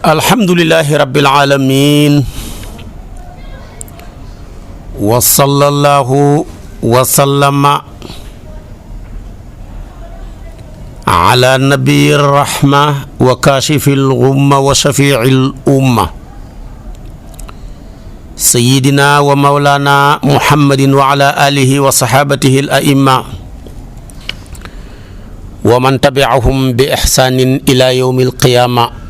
alhamdulillahi rabbil alamin wa sallallahu wa sallama ala nabiyir rahma wa kashifil ghumma wa shafi'il umma sayyidina wa maulana muhammadin wa ala alihi wa sahabatihi al a'imma wa man tabi'ahum bi ihsanin ila yawmil qiyamah.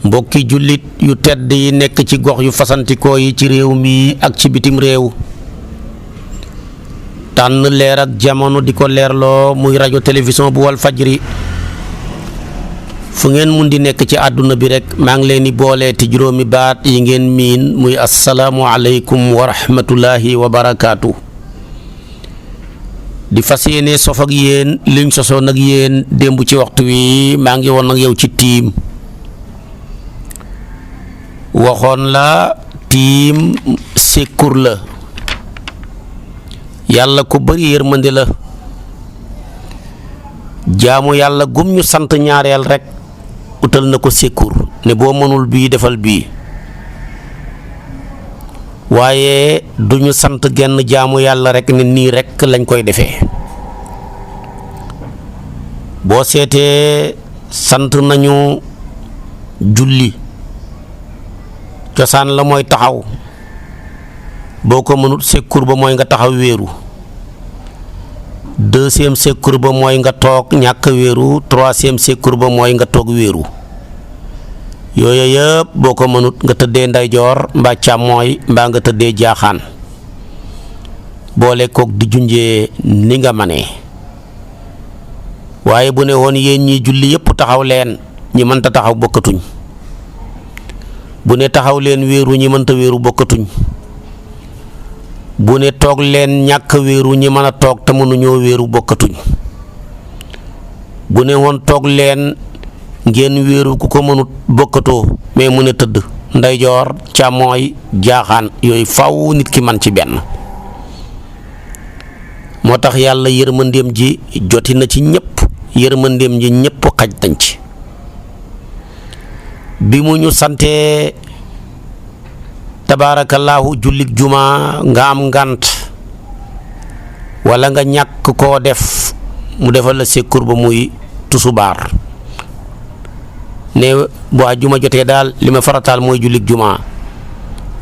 Mbokki jullit yu tedd yi nekk ci gox yu fasantikoo yi ci réew mi ak ci bitim réew, tànn leer ak jamono di ko leerloo muy rajo télévision bu wal fajri, fu ngeen mun di nekk ci àdduna bi rek maa ngi leen di booleeti juróomi baat yi ngeen miin muy assalaamu aleykum wa rahmatullahi wa barakaatu. di fas yéene sof ak yéen liñ sosoon ak yéen démb ci waxtu wi maa ngi woon ak yow ci tiim. waxoon la tiim sekkur la, yàlla ko bari yërmande la, jaamu yàlla gum ñu sant ñaareel rek utal na ko sekkur ne boo mënul bii defal bii, waaye duñu sant genn jaamu yàlla rek ne nii rek lañ koy defee. boo seetee sant nañu julli, cosaan la mooy taxaw, boo ko mënut sekkur ba mooy nga taxaw wéeru, deuxième sekkur ba mooy nga toog ñàkk wéeru, troisième sekkur ba mooy nga toog wéeru. yooyu yëpp boo ko mënut nga tëddee ndeyjoor mbaa càmmooy mbaa nga tëddee jaaxaan, boole kook di junjee ni nga manee. waaye bu ne woon yéen ñi julli yëpp taxaw leen, ñi mënta taxaw bokkatuñ. bu ne taxaw leen wéeru ñi mënta wéeru bokkatuñ. bu ne toog leen ñàkk wéeru ñi mën a toog te mënuñoo wéeru bokkatuñ. bu ne woon toog leen ngeen wéeru ku ko mënut bokkatoo, mais mu ne tëdd ndeyjoor càmmooy jaaxaan, yooyu faw nit ki man ci benn. moo tax yàlla yërmandeem ji joti na ci ñëpp, yërmandeem ji ñëpp xaj nañ ci. bi mu ñu santee tabaarakallaahu jullik juma nga am ngànt wala nga ñàkk koo def, mu defal la sekkur ba muy tusubaar ne bu juma jotee daal li ma farataal mooy jullik juma.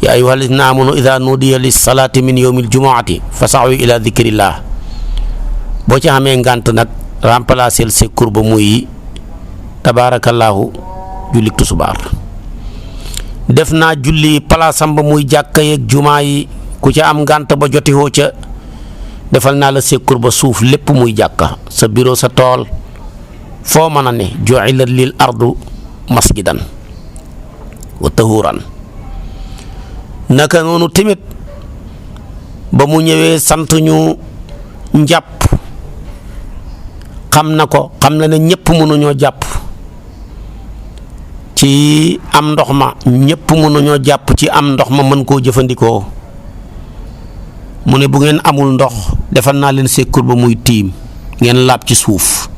yaa ayyuhal lazina aamanu idaa nuudiya lis salaati min yawmil jumuati fas'aw ila dikrillah. boo ci xamee ngànt nag remplacer sekkur ba muy tabaarakallaahu jullik tusubaar. def naa julli palaasam ba muy jàkka yeeg jumaa yi, ku ca am ngànt ba jotihoo ca defal naa la sekkur ba suuf lépp muy jàkka, sa bureau sa tool foo mën a ne. ju'ilat lil ardu masjidan wa tahuran. naka noonu tamit ba mu ñëwee sant ñu njàpp, xam na ko, xam na ne ñëpp mënuñoo jàpp ci am ndox ma, ñëpp mënuñoo jàpp ci am ndox ma mën koo jëfandikoo. mu ne bu ngeen amul ndox defal naa leen sekkur ba muy tiim, ngeen laab ci suuf.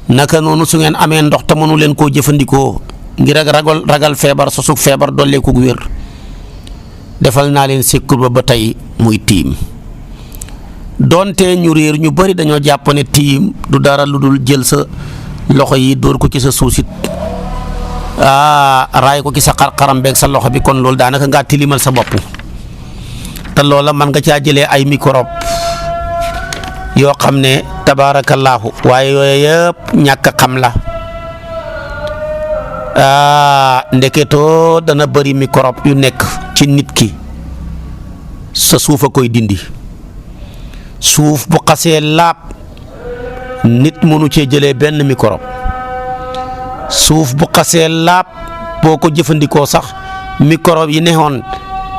naka noonu su ngeen amee ndox te mënu leen koo jëfandikoo ngir ak ragal feebar, sosug feebar dolleeku wér, defal naa leen sekkur ba tey muy tiim. doonte ñu réer ñu bari dañoo jàpp ne tiim du dara lu dul jël sa loxo yi dóor ko ci sa suusit, raay ko ci sa xar-xaram beeg sa loxo bi, kon loolu daanaka ngaa tilimal sa bopp. te loola man nga caa jëlee ay microbe yoo xam ne tabaarakallaahu, waaye yooyu yëpp ñàkk a xam la. ndeketoo dana bëri microbe yu nekk ci nit ki, sa suuf a koy dindi. suuf bu xasee laab nit mënu cee jëlee benn microbe. suuf bu xasee laab boo ko jëfandikoo sax microbe yi neexoon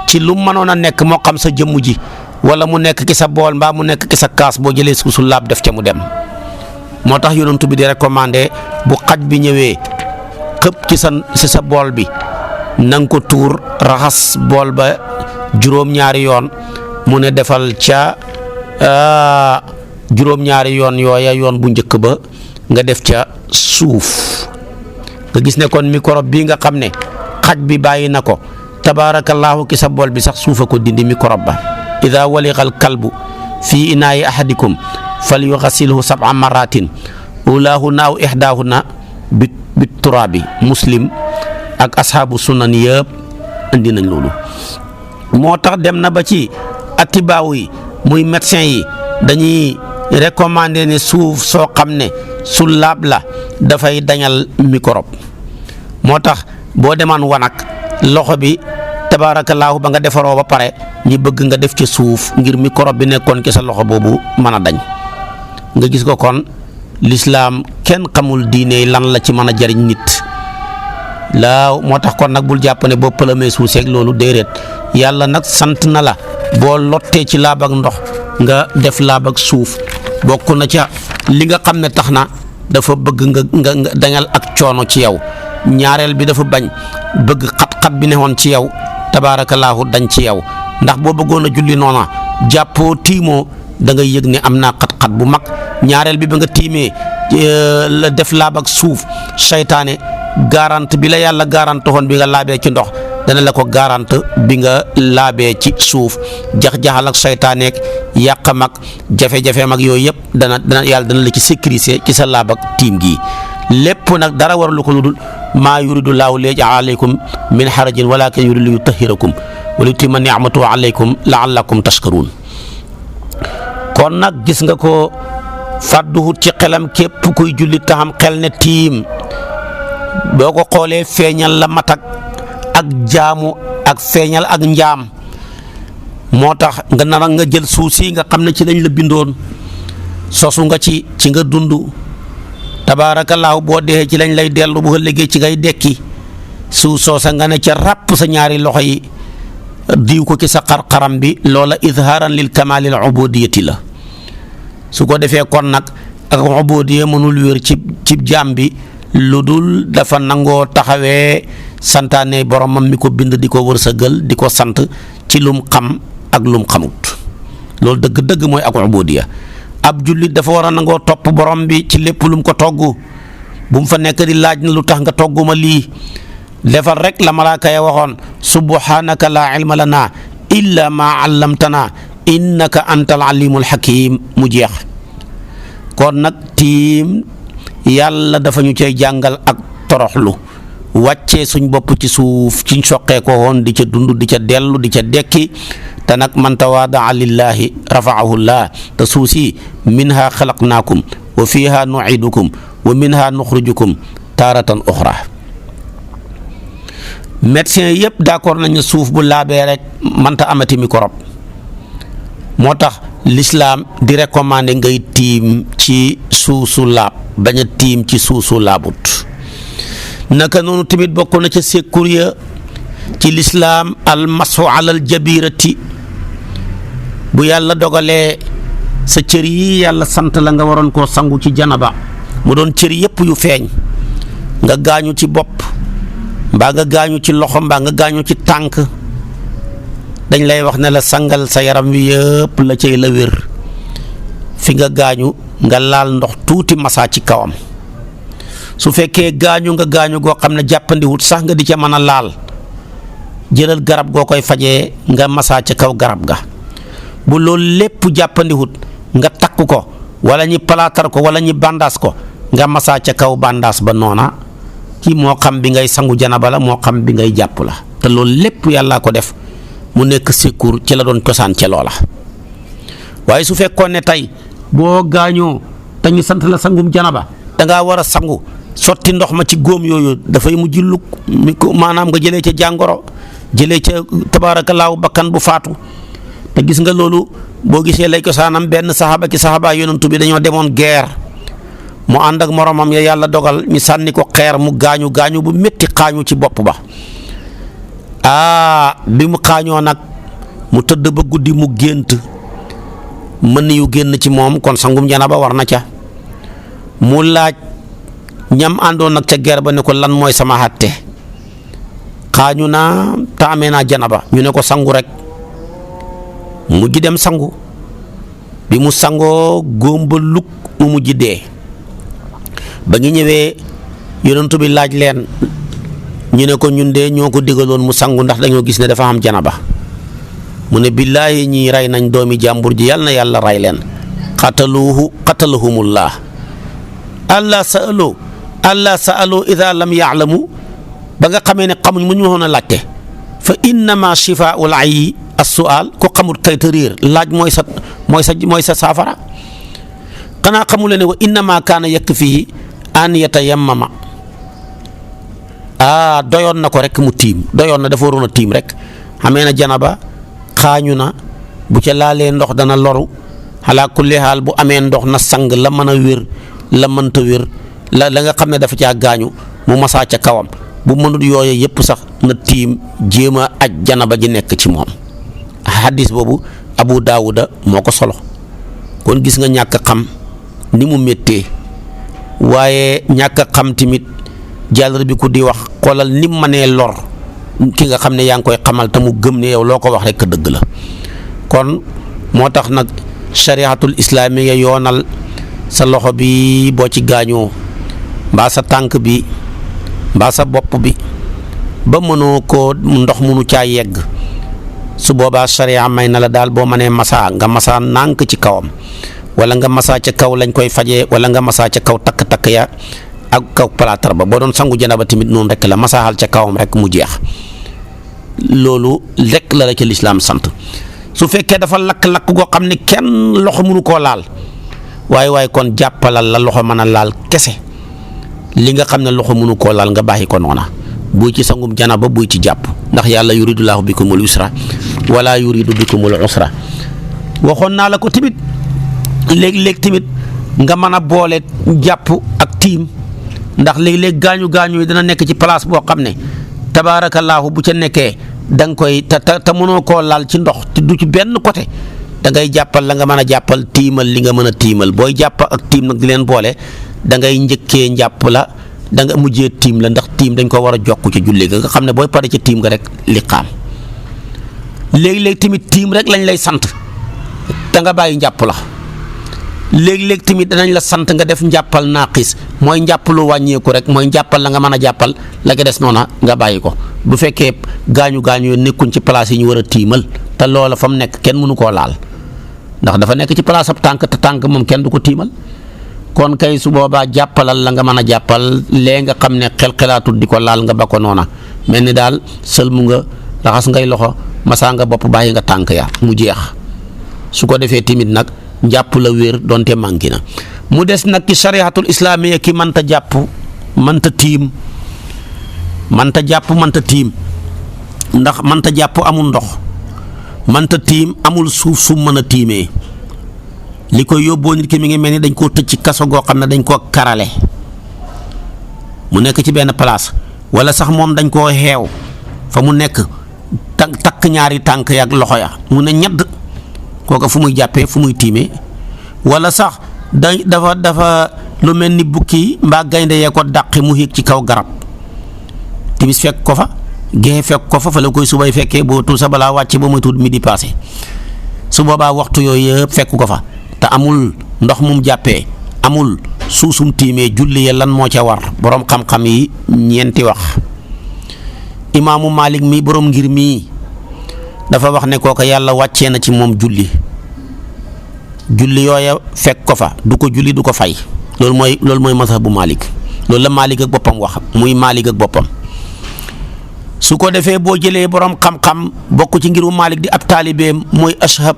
ci lu mënoon a nekk, moo xam sa jëmm ji wala mu nekk ki sa bool mbaa mu nekk ki sa kaas, boo jëlee suuf su laab def ca mu dem. moo tax yonent bi di recommandé bu xaj bi ñëwee xëpp ci sa bool bi na nga ko tuur, raxas bool ba juróom-ñaari yoon, mu ne defal ca juróom-ñaari yoon yooya yoon bu njëkk ba nga def ca suuf nga gis ne kon microbe bii nga xam ne xaj bi bàyyi na ko tabaarakallaahu ki sa bool bi sax suufa ko dindi microbe ba ida waliqa al kalbu fii inaayi ahadikum fal yuxasilhu 7 maratin ulaahunna aw ihdaahunna bi turaabi muslim ak ashaabu sunan yëpp indi nañ loolu. moo tax dem na ba ci atibaaw yi muy médecin yi dañuy recommander ne suuf soo xam ne su laab la dafay dañal microbe. moo tax boo demaan wanag loxo bi tabaarakallaahu ba nga defaroo ba pare ñi bëgg nga def ci suuf ngir microbe bi nekkoon ci sa loxo boobu mën a dañ. nga gis ko kon lislaam kenn xamul diine lan la ci mën a jariñ nit laaw moo tax kon nag bul jàpp ne boo pëlëmee suuf seeg loolu déedéet yàlla nag sant na la boo lottee ci laab ak ndox nga def laab ak suuf bokk na ca li nga xam ne tax na dafa bëgg nga dañal ak coono ci yow. ñaareel bi dafa bañ bëgg xat-xat bi newoon ci yow tabaarakallaahu dañ ci yow ndax boo bëggoon a julli noona jàppoo tiimoo da ngay yëg ne am naa xat-xat bu mag. ñaareel bi ba nga tiimee la def laab ak suuf seytaane garante bi la yàlla garante woon bi nga laabee ci ndox dana la ko garante bi nga laabee ci suuf jax-jaxal ak seytaaneek yàqam ak jafe-jafe mag yooyu yëpp dana yàlla dana la ci sécuriser ci sa laab ak tiim gii lépp nag dara waralu ko lu dul maa yuridu laahu liyaj'ala alaykum min harajin walakin yuridu li yutahhirakum wa li yutimma ni'matahu alaykum la'allakum tashkurun. kon nag gis nga ko fàdduwut ci xelam képp kuy julli taxam xel ne tiim boo ko xoolee feeñal la matak ak jaamu ak feeñal ak njaam moo tax nga nar nga jël suuf si nga xam ne ci lañ la bindoon sosu nga ci nga dund tabaarakallaahu boo dee ci lañ lay dellu bu ëllëgee ci ngay dekki suuf soosa nga ne ca ràpp sa ñaari loxo yi diw ko ci sa xar-xaram bi loola izhaaran lil kamaalil ubudiyati la su ko defee kon nag ak ubudiya mënul wér ci jaam bi lu dul dafa nangoo taxawee santaane boromam mi ko bind di ko wërsëgal di ko sant ci lum xam ak lum xamut loolu dëgg-dëgg mooy ak ubudiya. ab jullit dafa war a nangoo topp borom bi ci lépp lum ko togg bu mu fa nekk di laaj na lu tax nga togguma lii defal rek la malaaka ya waxoon subhanaka laa ilma lana illa ma allamtana innaka antal alimul hakim mu jeex. kon nag tiim yàlla dafa ñu cay jàngal ak toroxlu wàccee suñ bopp ci suuf ci soqee ko woon di ca dund di ca dellu di ca dekki te nag man tawaadaa lillahi rafaahu llah te suuf si minha xalaqnaakum wa fiha nuidukum wa minha nuxrijukum taaratan uxra. médecin yëpp d'accord nañu suuf bu laabee rek mënta amati microbe moo tax l'islam di recommander ngay tiim ci suuf su laab bañ a tiim ci suuf su laabut. naka noonu tamit bokk na ca sekkur ya ci l'islam al masu alal jabirati bu yàlla dogalee sa cër yi yàlla sant la nga waroon koo sangu ci janaba mu doon cër yëpp yu feeñ nga gaañu ci bopp mbaa nga gaañu ci loxo mbaa nga gaañu ci tànk dañ lay wax ne la sangal sa yaram wi yëpp la cay la wér fi nga gaañu nga laal ndox tuuti masaa ci kawam su fekkee gaañu nga gaañu goo xam ne jàppandiwut sax nga di ca mën a laal jëlal garab goo koy fajee nga masaa ca kaw garab ga bu loolu lépp jàppandiwut nga takk ko wala ñi palaatar ko wala ñi bandaas ko nga masaa ca kaw bandaas ba noona ci moo xam bi ngay sangu janaba la moo xam bi ngay jàpp la te loolu lépp yàllaa ko def mu nekk secours ci la doon cosaan ca loola. waaye su fekkoon ne tey boo gaañoo te ñu sant la sangum janaba da ngaa war a sangu sotti ndox ma ci góom yooyu dafay mujj lug mi ko maanaam nga jëlee ca jàngoro jëlee ca tabaarakallaahu bakkan bu faatu te gis nga loolu boo gisee lay cosaanam benn saxaaba ci saxaaba yonantu bi dañoo demoon guerre mu ànd ak moromam ya yàlla dogal ñu sànni ko xeer mu gaañu gaañu bu métti xaañu ci bopp ba bi mu xaañoo nag mu tëdd ba guddi mu gént mën yu génn ci moom kon sangum janaba war na ca mu laaj ñam àndoon nag ca guerre ba ne ko lan mooy sama xàtte xaañu naa te amee naa janaba ñu ne ko sangu rek mu mujj dem sangu bi mu sangoo góom ba lug mu mujj dee ba ngi ñëwee yonent bi laaj leen ñu ne ko ñun de ñoo ko digaloon mu sangu ndax dañoo gis ne dafa am janaba mu ne billaahi ñii rey nañ doomi jàmbur ji yàlla na yàlla rey leen qatalahumullah allah sa'alu ida lam yaalamu ba nga xamee ne xamuñ mu ñu waxoon a laajte fa innama shifaa'ul ayyi as-su'aal ko xamul kayit réer laaj mooy sa saafara xanaa xamule ne wa innama kaana yakfihi an yatayammama doyoon na ko rek mu tiim doyoon na dafa waroon a tiim rek xamee na janaba xaañu na bu ca laalee ndox dana loru ala kulli haal bu amee ndox na sang la mën a wér la mënta wér la nga xam ne dafa caa gaañu mu masaa ca kawam bu mënut yooye yëpp sax na tiim jéem a aj janaba ji nekk ci moom hadis boobu Abu Daawuda moo ko solo kon gis nga ñàkk xam ni mu méttee waaye ñàkk xam tamit jàllar bi ku di wax xoolal ni mu mënee lor ki nga xam ne yaa ngi koy xamal te mu gëm ne yow loo ko wax rek dëgg la kon moo tax nag shariatul islaamiya yoonal sa loxo bi boo ci gaañoo mbaa sa tànk bi mbaa sa bopp bi ba mënoo ko ndox mënu caa yegg su boobaa sharia may na la daal boo mënee masaa nga masaa nànk ci kawam wala nga masaa ca kaw lañ koy fajee wala nga masaa ca kaw takk-takk ya ak kaw palaatar ba boo doon sangu janaba tamit noonu rek la masaaxal ca kawam rek mu jeex loolu rek la ca lislaam sant su fekkee dafa lakk-lakk goo xam ne kenn loxo mënu koo laal waaye kon jàppalal la loxo mën a laal kese li nga xam ne loxo mënu koo laal nga bàyyi ko noona buy ci sangum janaba buy ci jàpp ndax yàlla yuridullahu bikumul yusra wala yuridu bikumul usra waxoon naa la ko tamit léeg-léeg tamit nga mën a boole jàpp ak tiim ndax léeg-léeg gaañu yi dana nekk ci place boo xam ne tabaarakallaahu bu ca nekkee da nga koy te mënoo koo laal ci ndox te du ci benn côté da ngay jàppal la nga mën a jàppal tiimal li nga mën a tiimal booy jàpp ak tiim nag di leen boole da ngay njëkkee njàpp la da nga mujjee tiim la ndax tiim dañ ko war a jokk ci julli ga nga xam ne booy pare ci tiim nga rek liqaam léegi-léegi tamit tiim rek lañ lay sant da nga bàyyi njàpp la léegi-léegi tamit danañ la sant nga def njàppal naaqis mooy njàpp lu wàññeeku rek mooy njàppal la nga mën a jàppal la nga des noona nga bàyyi ko bu fekkee gaañu yoo nekkuñ ci place yi ñu war a tiimal te loola fa mu nekk kenn mënu koo laal ndax dafa nekk ci place ab tànk te tànk moom kenn du ko tiimal kon kay su boobaa jàppalal la nga mën a jàppal lee nga xam ne xel-xelaatul di ko laal nga ba ko noona mel ni daal sëlmu nga raxas ngay loxo masaa nga bopp bàyyi nga tànk ya mu jeex su ko defee timit nag njàpp la wér donte manqué na mu des nag ci shariatul islaamiya ki mënta jàpp mënta tiim ndax mënta jàpp amul ndox mënta tiim amul suuf su mën a tiimee li koy yóbboo nit ki mi ngi mel ni dañ koo tëj ci kaso goo xam ne dañ koo karale mu nekk ci benn place wala sax moom dañ koo xeew fa mu nekk takk ñaari tànk ya ak loxo ya mu ne ñedd kooka fu muy jàppee fu muy tiimee wala sax dafa lu mel ni bukki mbaa gaynde yee ko dàqi mu yéeg ci kaw garab timis fekk ko fa géxe fekk ko fa la koy subay fekkee boo tuut sa balaa wàcc ba muy tuut midi passé su boobaa waxtu yooyu yëpp fekk ko fa te amul ndox mum jàppee amul suusum tiimee julli ya lan moo ca war boroom xam-xam yi ñeenti wax imaamu Malik mi boroom ngir mii dafa wax ne kooka yàlla wàccee na ci moom julli yooya fekk ko fa du ko julli du ko fay loolu mooy mazhabu Malik loolu la Malik ak boppam wax muy Malik ak boppam su ko defee boo jëlee boroom xam-xam bokk ci ngiru Malik di ab taalibeem mooy Ashhab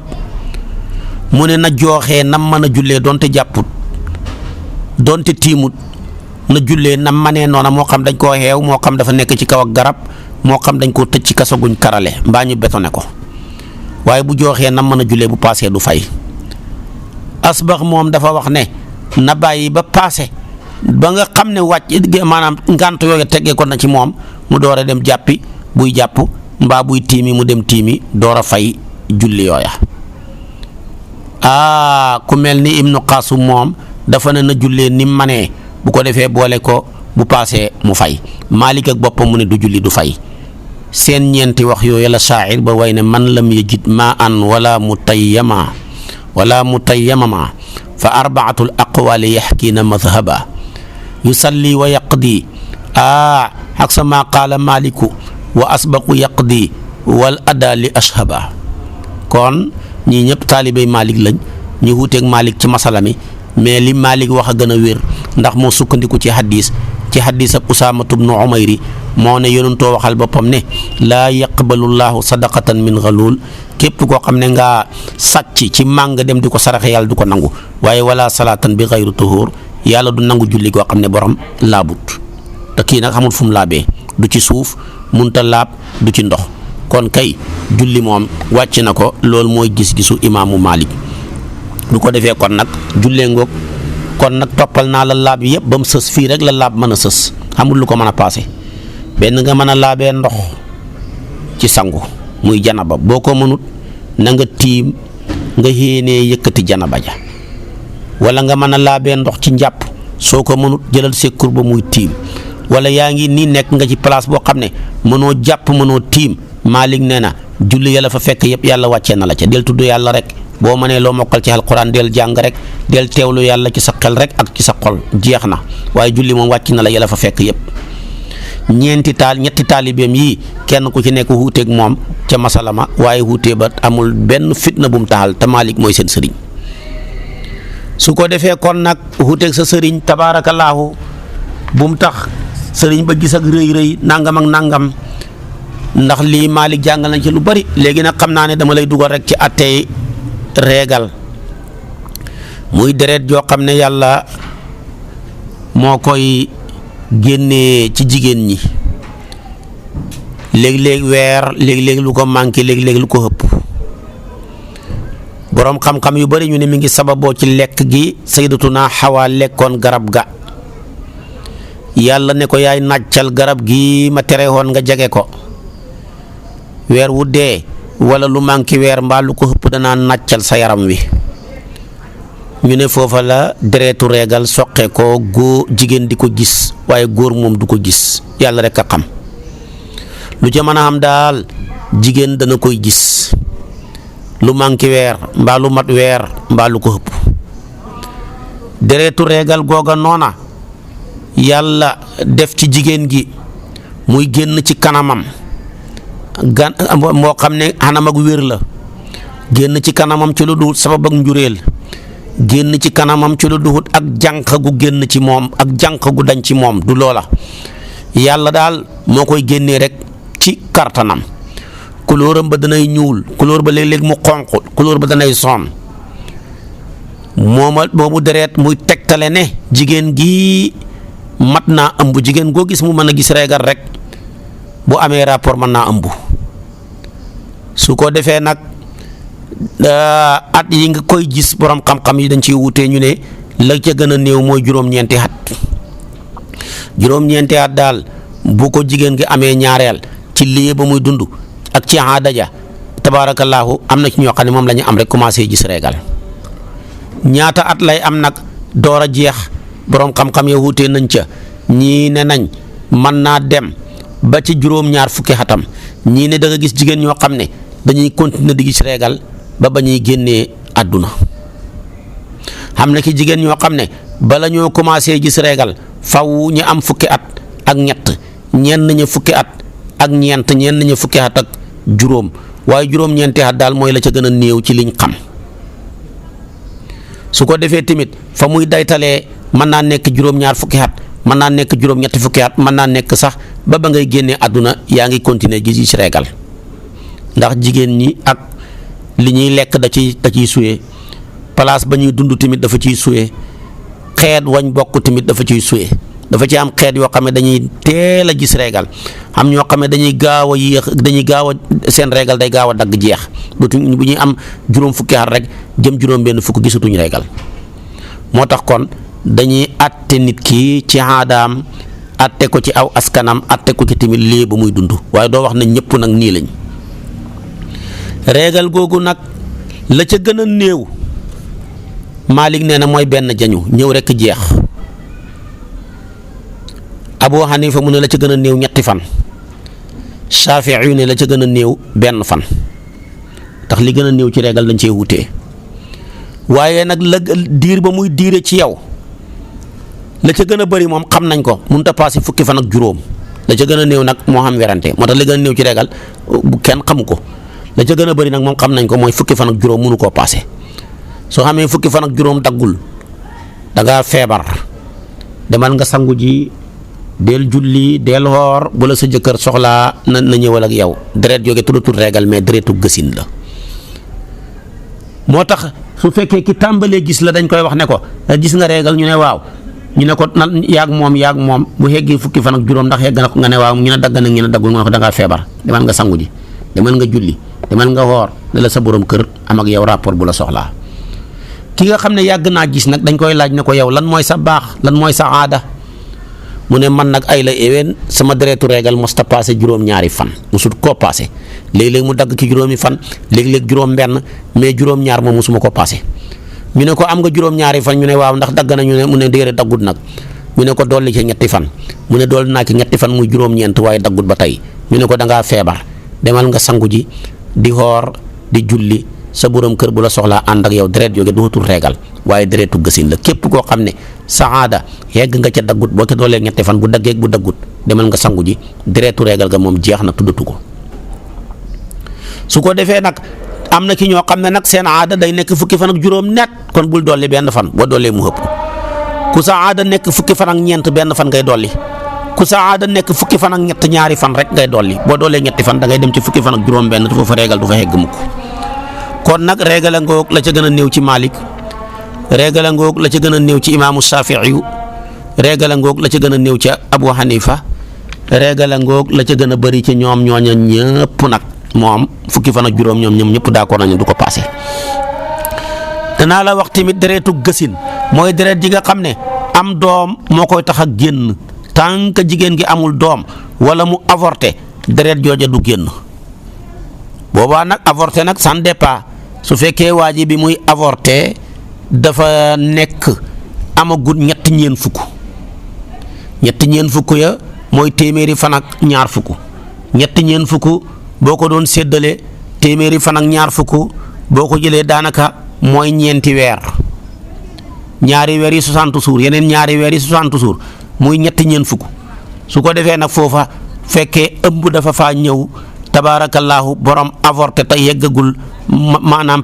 mu ne na jooxee nam mën a jullee donte jàpput donte tiimut na jullee nam manee noona moo xam dañ koo xeew moo xam dafa nekk ci kaw ak garab moo xam dañ koo tëj ci kaso guñ karale mbaa ñu betone ko waaye bu jooxee nam mën a jullee bu paasee du fay asbax moom dafa wax ne na bàyyi ba paase ba nga xam ne wàcc maanaam ngànt yooyu teggee ko na ci moom mu door a dem jàppi buy jàpp mbaa buy tiimi mu dem tiimi door a fay julli yooya ku mel ni Ibnu Qaasim moom dafa ne na jullee ni mu manee bu ko defee boole ko bu paasee mu fay Maalik ak boppam mu ne du julli du fay seen ñeenti wax yooyu la shaa'ir ba way ne man lam yajid maa an wala mutayyamama fa arbaatul aqwaali yaxkiina madhaba yusalli wa yaqdi ak sama qaala maliku wa asbaqu yaqdi wal ada li ashaba. kon ñii ñëpp taalibey Malik lañ ñu wuuteeg Malik ci masala mi, mais li Malik wax a gën a wér ndax moo sukkandiku ci hadis ab Usaamatu bnu Umayri moo ne yonentoo waxal boppam ne laa yaqbalu llaahu sadaqatan min ghaluul, képp koo xam ne nga sàcc ci màng dem di ko saraxe yàlla du ko nangu, waaye wala salaatan bi xayru tuhur, yàlla du nangu julli koo xam ne borom laabut. te kii nag xamul fu mu laabee, du ci suuf munta laab, du ci ndox, kon kay julli moom wàcc na ko. loolu mooy gis-gisu imaamu Malik. du ko defee kon nag jullee ngoog, kon nag toppal naa la laab yëpp ba mu sës. fii rek la laab mën a sës, xamul lu ko mën a paase. benn nga mën a laabee ndox ci sangu muy janaba, boo ko mënut na nga tiim nga yéenee yëkkati janaba ja, wala nga mën a laabee ndox ci njàpp, soo ko mënut jëlal sekkur ba muy tiim, wala yaa ngi nii nekk nga ci place boo xam ne mënoo jàpp mënoo tiim. Malik nee na julli yàlla fa fekk yëpp yàlla wàccee na la ca. del tudd yàlla rek, boo mënee loo mokkal ci alquran del jàng rek, del teewlu yàlla ci sa xel rek ak ci sa xol, jeex na. waaye julli moom wàcc na la yàlla fa fekk yëpp. ñetti taalibeem yii kenn ku ci nekk wuuteeg moom ca masalama, waaye wuutee ba amul benn fitna bu mu taxal, te Malik mooy seen sëriñ. su ko defee kon nag wuuteeg sa sëriñ tabaarakallaahu bu mu tax sëriñ ba gis ak rëy nangam ak nangam, ndax lii Malik jàngal nañ ci lu bari. léegi nag xam naa ne dama lay dugal rek ci attey reegal, muy deret joo xam ne yàlla moo koy génnee ci jigéen ñi, léeg-léeg weer, léeg-léeg lu ko manqué, léeg-léeg lu ko ëpp. boroom xam-xam yu bari ñu ne mi ngi sababoo ci lekk gi sayyidatuna Hawa lekkoon garab ga. yàlla ne ko yaay nàccal garab gi ma tere woon nga jege ko, weer wu dee wala lu manqué weer mbaa lu ko ëpp danaa nàccal sa yaram wi. ñu ne foofa la deretu reegal soqe ko, góor jigéen di ko gis waaye góor moom du ko gis, yàlla rek a xam. lu ca mën a am daal jigéen dana koy gis lu manqué weer mbaa lu mat weer mbaa lu ko ëpp. deretu reegal googa noona yàlla def ci jigéen gi muy génn ci kanamam, moo xam ne xanam ak wér la, génn ci kanamam ci lu dul sabab ak njureel, génn ci kanamam ci lu duhut ak jànq gu génn ci moom, ak jànq gu dañ ci moom, du loola. yàlla daal moo koy génnee rek ci kartanam. couleuram ba danay ñuul, couleur ba léeg-léeg mu xonq, couleur ba danay son. moomu deret muy tegtale ne jigéen gi mat naa ëmb. jigéen goo gis mu mën a gis reegal rek bu amee rapport mën naa ëmb. su ko defee nag at yi nga koy gis borom xam-xam yi dañ ciy wutee. ñu ne la ca gën a néew mooy juróom-ñeenti at. juróom-ñeenti at daal bu ko jigéen gi amee ñaareel ci lii ba muy dund ak ci aada ja tabaarakallaahu am na ci ñoo xam ne moom la ñu am rek commencé gis reegal. ñaata at lay am nag door a jeex borom xam-xam ya wutee nañ ca. ñii ne nañ mën naa dem ba ci juróom-ñaar fukki atam, ñii ne da nga gis jigéen ñoo xam ne dañuy continuer di gis reegal ba ñuy génnee àdduna. xam na ki jigéen ñoo xam ne bala ñoo commencé gis reegal faw ñu am fukki at ak ñett, ñenn ña fukki at ak ñeent, ñenn ña fukki at ak juróom, waaye juróom-ñeenti at daal mooy la ca gën a néew ci liñ xam. su ko defee tamit fa muy daytalee mën naa nekk juróom-ñaar fukki at, mën naa nekk juróom-ñetti fukki at, mën naa nekk sax ba ngay génnee àdduna yaa ngi continuer gis reegal. ndax jigéen ñi ak li ñuy lekk da ciy suyee, place ba ñuy dund tamit dafa ciy suyee, xeet wañ bokk tamit dafa ciy suyee. dafa ci am xeet yoo xam ne dañuy teel a gis reegal, am ñoo xam ne dañuy gaaw a yéex, dañuy gaaw a seen reegal day gaaw a dagg jeex bu ñuy am juróom fukki at rek jëm juróom benn fukk gisatuñ reegal. moo tax kon dañuy atte nit ki ci aadaam, atte ko ci aw askanam, atte ko ci tamit lii ba muy dund, waaye doo wax ne ñëpp nag nii lañ. reegal googu nag la ca gën a néew Malik nee na mooy benn jañu ñëw rek jeex. Abu Hanifa mu ne la ca gën a néew ñetti fan. Shaafi'i ne la ca gën a néew benn fan. tax li gën a néew ci reegal dañ cee wutee. waaye nag la diir ba muy diire ci yow la ca gën a bëri moom xam nañ ko mënut a passé fukki fan ak juróom la ca gën a néew nag moo xam werante moo tax la gën a néew ci régal bu kenn xamu ko la ca gën a bëri nag moom xam nañ ko mooy fukki fan ak juróom mënu koo passé soo xamee fukki fan ak juróom daggul da ngaa feebar demal nga sangu ji del julli del xoor bu la sa jëkkër soxlaa na ñëwal ak yow deret jóge tuddatul régal mais deretu gësin la moo tax su fekkee ki tàmbalee gis la dañ koy wax ne ko gis nga régal ñu ne waaw ñu ne ko yaag moom bu yeggee fukki fan ak juróom ndax yegg na ko nga ne waaw ñu ne dagg na ñu ne daggul nga ne ko da ngaa feebar demal nga sangu ji demal nga julli demal nga xoor ne la sa borom kër am ak yow rapport bu la soxlaa ki nga xam ne yàgg naa gis nag dañ koy laaj ne ko yow lan mooy sa baax lan mooy sa aada mu ne man nag ay la eween sama deretu régal mosta passé juróom-ñaari fan mosut koo passé léeg-léeg mu dagg ci juróomi fan léeg-léeg juróom-benn mais juróom-ñaar moom mosuma ko passé ñu ne ko am nga juróom-ñaari fan ñu ne waaw ndax dagg na ñu ne mu ne déedéet daggut nag ñu ne ko dolli ci ñetti fan mu ne dolli naa ci ñetti fan muy juróom-ñeent waaye daggut ba tey ñu ne ko da ngaa feebar demal nga sangu ji di xoor di julli sa borom kër bu la soxlaa ànd ak yow deret jóge dootul régal waaye deretu gësin la képp koo xam ne sa aada yegg nga ca daggut boo ca doolee ñetti fan bu daggee bu daggut demal nga sangu ji deretu régal ga moom jeex na tuddatu ko su ko defee nag am na ki ñoo xam ne nag seen aada day nekk fukki fan ak juróom net kon bul dolli benn fan boo dollee mu ëpp ku sa aada nekk fukki fan ak ñeent benn fan ngay dolli ku sa aada nekk fukki fan ak ñett ñaari fan rek ngay dolli boo doolee ñetti fan da ngay dem ci fukki fan ak juróom benn te foofa régal du fa hegg mukk kon nag régal a ngoog la ca gën a néew ci Malik régal a ngoog la ca gën a néew ci imaamu Shaafi'i régal a ngoog la ca gën a néew ci Abu Hanifa régal a ngoog la ca gën a bëri ci ñoom ñooña ñëpp nag moom fukki fan ak juróom ñoom ñëpp d'accord nañu du ko passé danaa la wax tamit deretu gësin mooy deret ji nga xam ne am doom moo koy tax a génn tant que jigéen gi amul doom wala mu avorté deret jooja du génn boobaa nag avorté nag sans départ su fekkee waa ji bi muy avorté dafa nekk amagut ñetti ñeen fukk ya mooy téeméeri fan ak ñaar fukk ñetti ñeen fukk boo ko doon séddale téeméeri fan ak ñaar fukk boo ko jëlee daanaka mooy ñeenti weer ñaari weer yi 60 jours yeneen ñaari weer yi 60 jours muy ñetti ñeen fukk su ko defee nag foofa fekkee ëmb dafa faa ñëw tabaarakallaahu borom avorté te yeggagul maanaam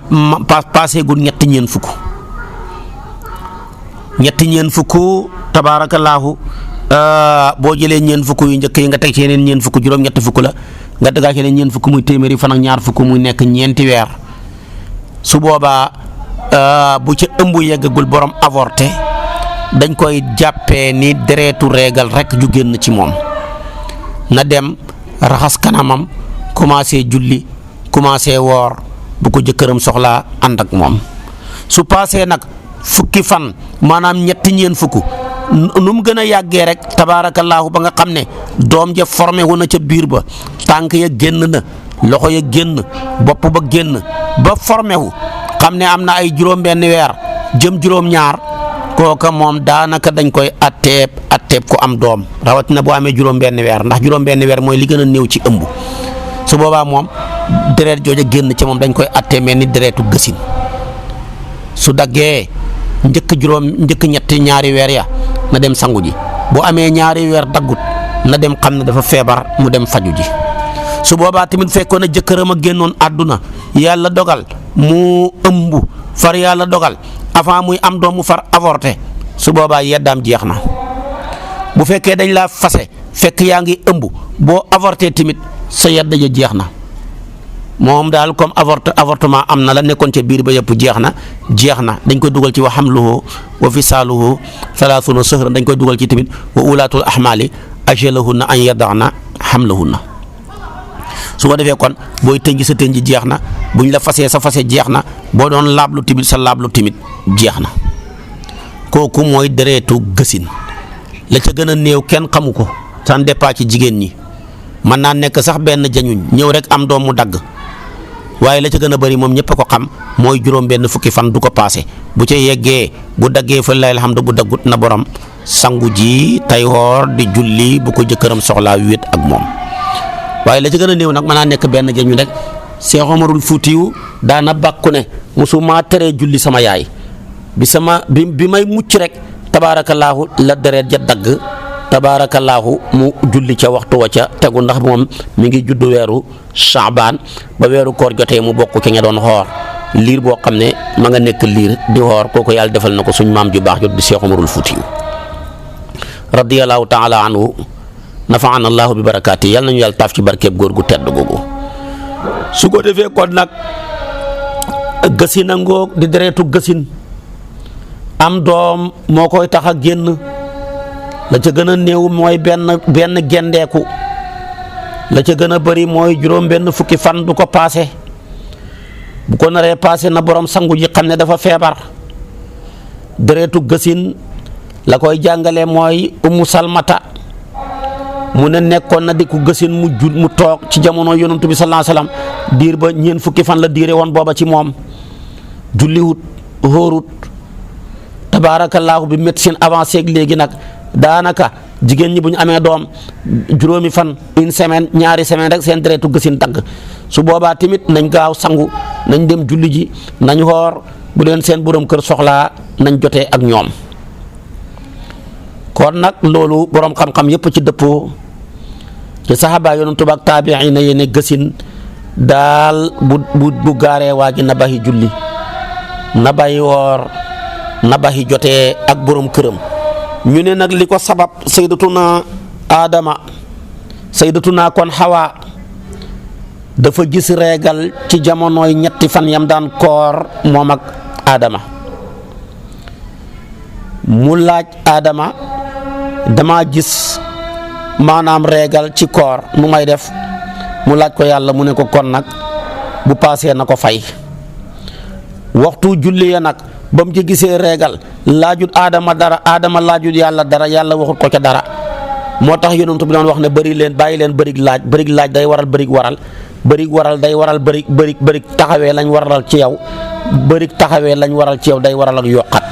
paaseegul ñetti ñeen fukk tabaarakallaahu boo jëlee ñeen fukk yu njëkk yi nga teg ci yeneen ñeen fukk juróom-ñetti fukk la nga dëggaa ci yeneen ñeen fukk muy téeméeri fan ak ñaar fukk muy nekk ñeenti weer su boobaa bu ca ëmb yeggagul borom avorté dañ koy jàppee ni deretu régal rek ju génn ci moom na dem raxas kanamam commencé julli commencé woor bu ko jëkkëram soxlaa ànd ak moom su paasee nag fukki fan maanaam ñetti ñeen fukk nu mu gën a yàggee rek tabaarakallaahu ba nga xam ne doom ja formé wu na ca biir ba tànk ya génn na loxo ya génn bopp ba génn ba formé wu xam ne am na ay juróom-benn weer jëm juróom-ñaar kooka moom daanaka dañ koy atteeb ko am doom rawatina boo amee juróom-benn weer ndax juróom-benn weer mooy li gën a néew ci ëmb su boobaa moom deret jooja génn ca moom dañ koy attee mel ni deretu gësin su daggee njëkk ñetti ñaari weer ya na dem sangu ji boo amee ñaari weer daggut na dem xam ne dafa feebar mu dem faju ji su boobaa tamit fekkoon na jëkkëram a génnoon àdduna yàlla dogal mu ëmb far yàlla dogal avant muy am doom mu far avorté su boobaa yeddaam jeex na bu fekkee dañ laa fase fekk yaa ngi ëmb boo avorté tamit sa yedda ja jeex na moom daal comme avortement am na la nekkoon ca biir ba yëpp jeex na dañ koy dugal ci wa hamluhu wa fisaaluhu 30 shahran dañ koy dugal ci tamit wa ulaatul ahmaali ajalahunna an yada'na hamlahunna su ko defee kon booy tënj sa tënj jeex na buñ la fasee sa fase jeex na boo doon laablu timit sa laablu timit jeex na kooku mooy deretu gësin la ca gën a néew kenn xamu ko sans départ ci jigéen ñi mën naa nekk sax benn jañuñ ñëw rek am doom mu dagg waaye la ca gën a bëri moom ñëpp a ko xam mooy juróom benn fukki fan du ko paase bu ca yeggee bu daggee fa lay alhamdu bu daggut na borom sangu ji tay xoor di julli bu ko jëkkëram soxlaa wéet ak moom waaye la ca gën a néew nag mën naa nekk benn jañu rek Seex Omarul Fuutiyu daana bàkku ne musuma teree julli sama yaay bi may mucc rek tabaarakallaahu la deret ja dagg tabaarakallaahu mu julli ca waxtu wa ca tegu ndax moom mi ngi juddu weeru Shaabaan ba weeru koor jotee mu bokk ki nga doon xoor liir boo xam ne ma nga nekk liir di xoor kooku yàlla defal na ko suñ maam ju baax jot di Seex Umarul Fuutiyu radiyallaahu taala anhu nafaana allaahu bi barakaati yàlla nañu yàlla taaf ci barkeeb góor gu tedd googu. su ko defee kon nag gësin a ngoog di deretu gësin am doom moo koy tax a génn la ca gën a néew mooy benn gendeeku la ca gën a bëri mooy juróom benn fukki fan du ko paase bu ko naree paase na borom sangu ji xam ne dafa feebar. deretu gësin la koy jàngale mooy Ummu Salmata mu ne nekkoon na di ku gësin mu toog ci jamono yonantu bi sallallahu alayhi wasallam diir ba ñeent fukki fan la diire woon booba ci moom julliwut hóorut tabaarakallaahu bi médecine avancée ak léegi nag daanaka jigéen ñi bu ñu amee doom juróomi fan une semaine ñaari semaine rek seen deretu gësin dagg su boobaa tamit nañ gaaw sangu nañ dem julli ji nañ xoor bu leen seen borom kër soxlaa nañ jotee ak ñoom. kon nag loolu borom xam-xam yëpp ci dëppoo ci saxaaba yonent bi ak taabiina yi ne gësin daal bu gaaree waa ji na bàyyi julli na bàyyi woor na bàyyi jotee ak borom këram. ñu ne nag li ko sabab sayyidatuna kon Hawa dafa gis reegal ci jamonooy ñetti fan yam daan koor moom ak Adama mu laaj Adama dama gis maanaam reegal ci koor nu may def mu laaj ko yàlla mu ne ko kon nag bu paasee na ko fay waxtu julli ya nag ba mu ci gisee reegal laajut Adama dara Adama laajut yàlla dara yàlla waxut ko ca dara moo tax yonent bi doon wax ne bàyyi leen bërig laaj day waral bërig waral day waral bërig taxawee lañ waral ci yow bërig taxawee lañ waral ci yow day waral ak yokkat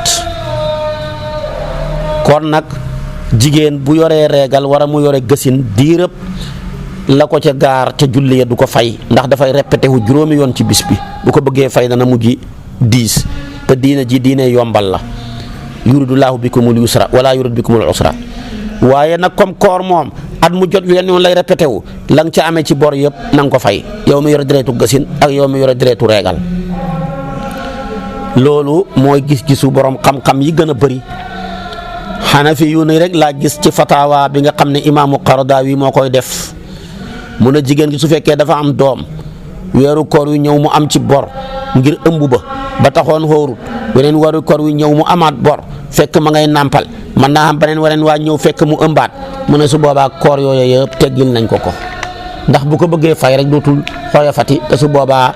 kon nag jigéen bu yoree reegal wara mu yore gësin diirëb la ko ca gaar ca julli ya du ko fay ndax dafay répété wu juróomi yoon ci bis bi bu ko bëggee fay dana mujj 10 te diina ji diine yombal la yuridullahu bikumul yusra wala yurid bikumul usra waaye nag comme koor moom at mu jot wenn yoon lay répété wu la nga ca amee ci bor yëpp na nga ko fay yow mi yore deretu gësin ak yow mi yore deretu reegal loolu mooy gis-gisu borom xam-xam yi gën a bëri. Xanafi yu ne rek laa gis ci fatawa bi nga xam ne imaamu Qaradawi moo koy def mu ne jigéen gi su fekkee dafa am doom weeru koor wi ñëw mu am ci bor ngir ëmb ba taxoon xóorut weneen weeru koor wi ñëw mu amaat bor fekk ma ngay nàmpal man naa am beneen wareen waa ñëw fekk mu ëmbaat mu ne su boobaa koor yooyu yëpp teggil nañ ko ndax bu ko bëggee fay rek dootul xooya fati te su boobaa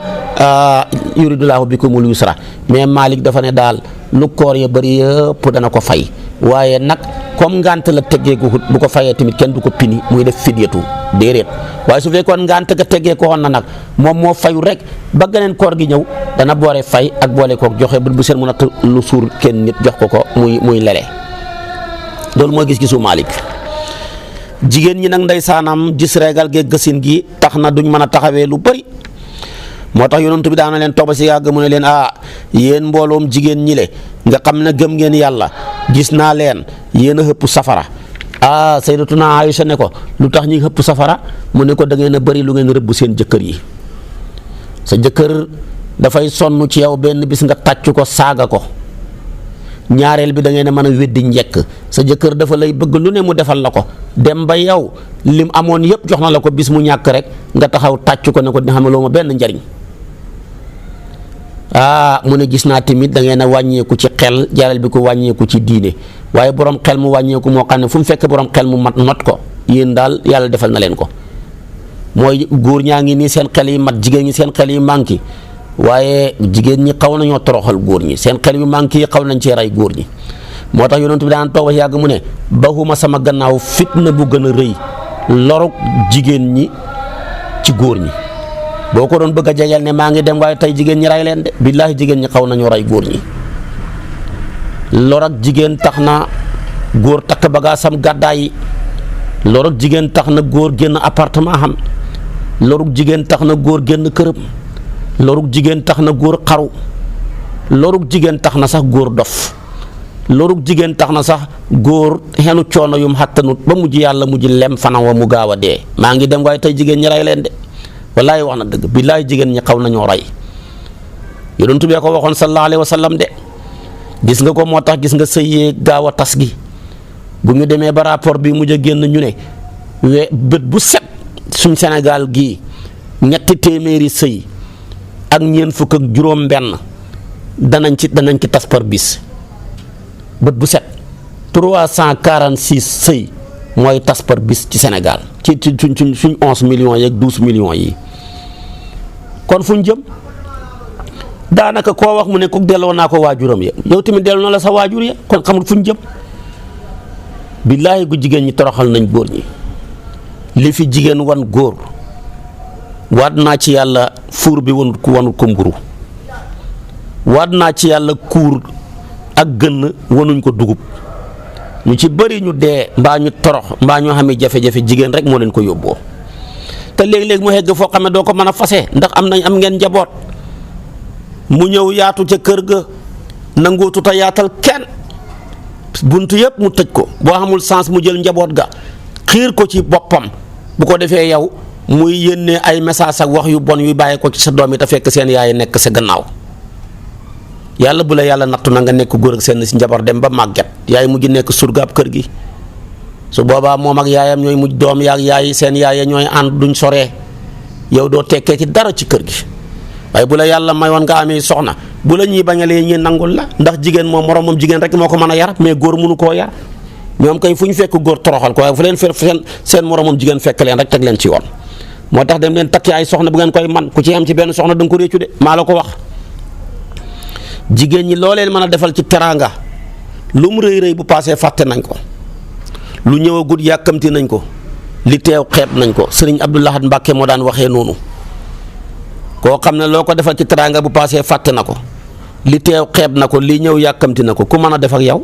yuridullahu bikumul yusra mais Malik dafa ne daal lu koor ya bëri yëpp dana ko fay waaye nag comme ngant la teggee ko bu ko fayee tamit kenn du ko pini muy def fidyatu déedéet waaye su fekkoon ngant ga teggee ko woon na nag moom moo fayu rek ba geneen koor gi ñëw dana boole fay ak boole kook joxe bu seen mu natt lu suur kenn nit jox ko muy lele loolu mooy gis-gisu Malik. jigéen ñi nag ndeysaanam gis reegal gee gësin gi tax na duñ mën a taxawee lu bëri moo tax yonent bi daana leen toog si yàgg mu ne leen yéen mbooloom jigéen ñi le nga xam ne gëm ngeen yàlla gis naa leen yéen a xëpp safara sayyidatuna Aïcha ne ko lu tax ñi xëpp safara mu ne ko da ngeen a bëri lu ngeen rëbb seen jëkkër yi sa jëkkër dafay sonn ci yow benn bis nga tàcc ko saaga ko ñaareel bi da ngeen a mën a weddi njekk sa jëkkër dafa lay bëgg lu ne mu defal la ko dem ba yow lim amoon yëpp jox na la ko bis mu ñàkk rek nga taxaw tàcc ko ne ko dina xamaloo ma benn njariñ mu ne gis naa tamit da ngeen a wàññeeku ci xel jaareel bi ko wàññeeku ci diine waaye borom xel mu wàññeeku moo xam ne fu mu fekk borom xel mu mat not ko yéen daal yàlla defal na leen ko mooy góor ñaa ngi nii seen xel yi mat jigéen ñi seen xel yi manqué waaye jigéen ñi xaw nañoo toroxal góor ñi seen xel yu manqué yi xaw nañ cee rey góor ñi moo tax yonent bi daan toog ba yàgg mu ne baxuma sama gannaaw fitna bu gën a rëy lorug jigéen ñi ci góor ñi boo ko doon bëgg a jegeel ne maa ngi dem waaye tey jigéen ñi rey leen de billaahi jigéen ñi xaw nañoo rey góor ñi lor ak jigéen tax na góor takk bagaasam gàddaay yi lor ak jigéen tax na góor génn appartement xam lorug jigéen tax na góor génn këram lorug jigéen tax na góor xaru lorug jigéen tax na sax góor dof lorug jigéen tax na sax góor xenu coono yum xattanut ba mujj yàlla mujj lem fanam wa mu gaaw a dee maa ngi dem waaye tey jigéen ñi rey leen de wallaay wax na dëgg billaay jigéen ñi xaw nañoo rey yonent bi ko waxoon sallallahu alayhi wa sallam de gis nga ko moo tax gis nga sëy gaaw a tas gi bu ñu demee ba rapport bi mujj a génn ñu ne bët bu set suñ Sénégal gii ñetti téeméeri sëy ak ñeent fukk ak juróom benn danañ ci tas par bis bët bu set 346 sëy mooy tas par bis ci Sénégal ci suñ 11 millions yeeg 12 millions yi kon fuñ jëm daanaka koo wax mu ne ku delloo naa ko waajuram ya yow tamit delloo na la sa waajur ya kon xamul fuñ jëm billaahi gu jigéen ñi toroxal nañ góor ñi li fi jigéen wan góor waat naa ci yàlla fuur bi wanut ko mburu waat naa ci yàlla kuur ak gën wanuñ ko dugub ñu ci bëri ñu dee mbaa ñu torox mbaa ñoo xamee jafe-jafe jigéen rek moo leen ko yóbboo te léeg-léeg mu hegg foo xam ne doo ko mën a fase ndax am ngeen njaboot mu ñëw yaatu ca kër ga nangootu ta yaatal kenn buntu yëpp mu tëj ko boo xamul sens mu jël njaboot ga xiir ko ci boppam bu ko defee yow muy yénnee ay message ak wax yu bon yu bàyyi ko ci sa doom yi te fekk seen yaay nekk sa gannaaw yàlla bu la yàlla nattu na nga nekk góor ak seen si njabar dem ba màgget yaay mujj nekk surgaab kër gi su boobaa moom ak yaayam ñooy mujj doom yaag yaay seen yaay ñooy ànd duñ soree yow doo tekkee ci dara ci kër gi waaye bu la yàlla mayoon nga amee soxna bu la ñuy bañalee ñi nangul la ndax jigéen moom moroomam jigéen rek moo ko mën a yar mais góor mënu koo yar ñoom kay fu ñu fekk góor toroxal ko waaye fu leen seen moroomam jigéen fekk leen rek teg leen ci yoon moo tax dem leen takki ay soxna bu ngeen koy man ku ci am ci benn soxna da nga ko réccu de maa la ko wax jigéen ñi loo leen mën a defal ci teraanga lu mu rëy rëy bu paasee fàtte nañ ko lu ñëwagut yàkkamti nañ ko li teew xeeb nañ ko sëriñ Abdou Lahad Mbàkke moo daan waxee noonu koo xam ne loo ko defal ci teraanga bu paasee fàtte na ko li teew xeeb na ko li ñëw yàkkamti na ko ku mën a def ak yow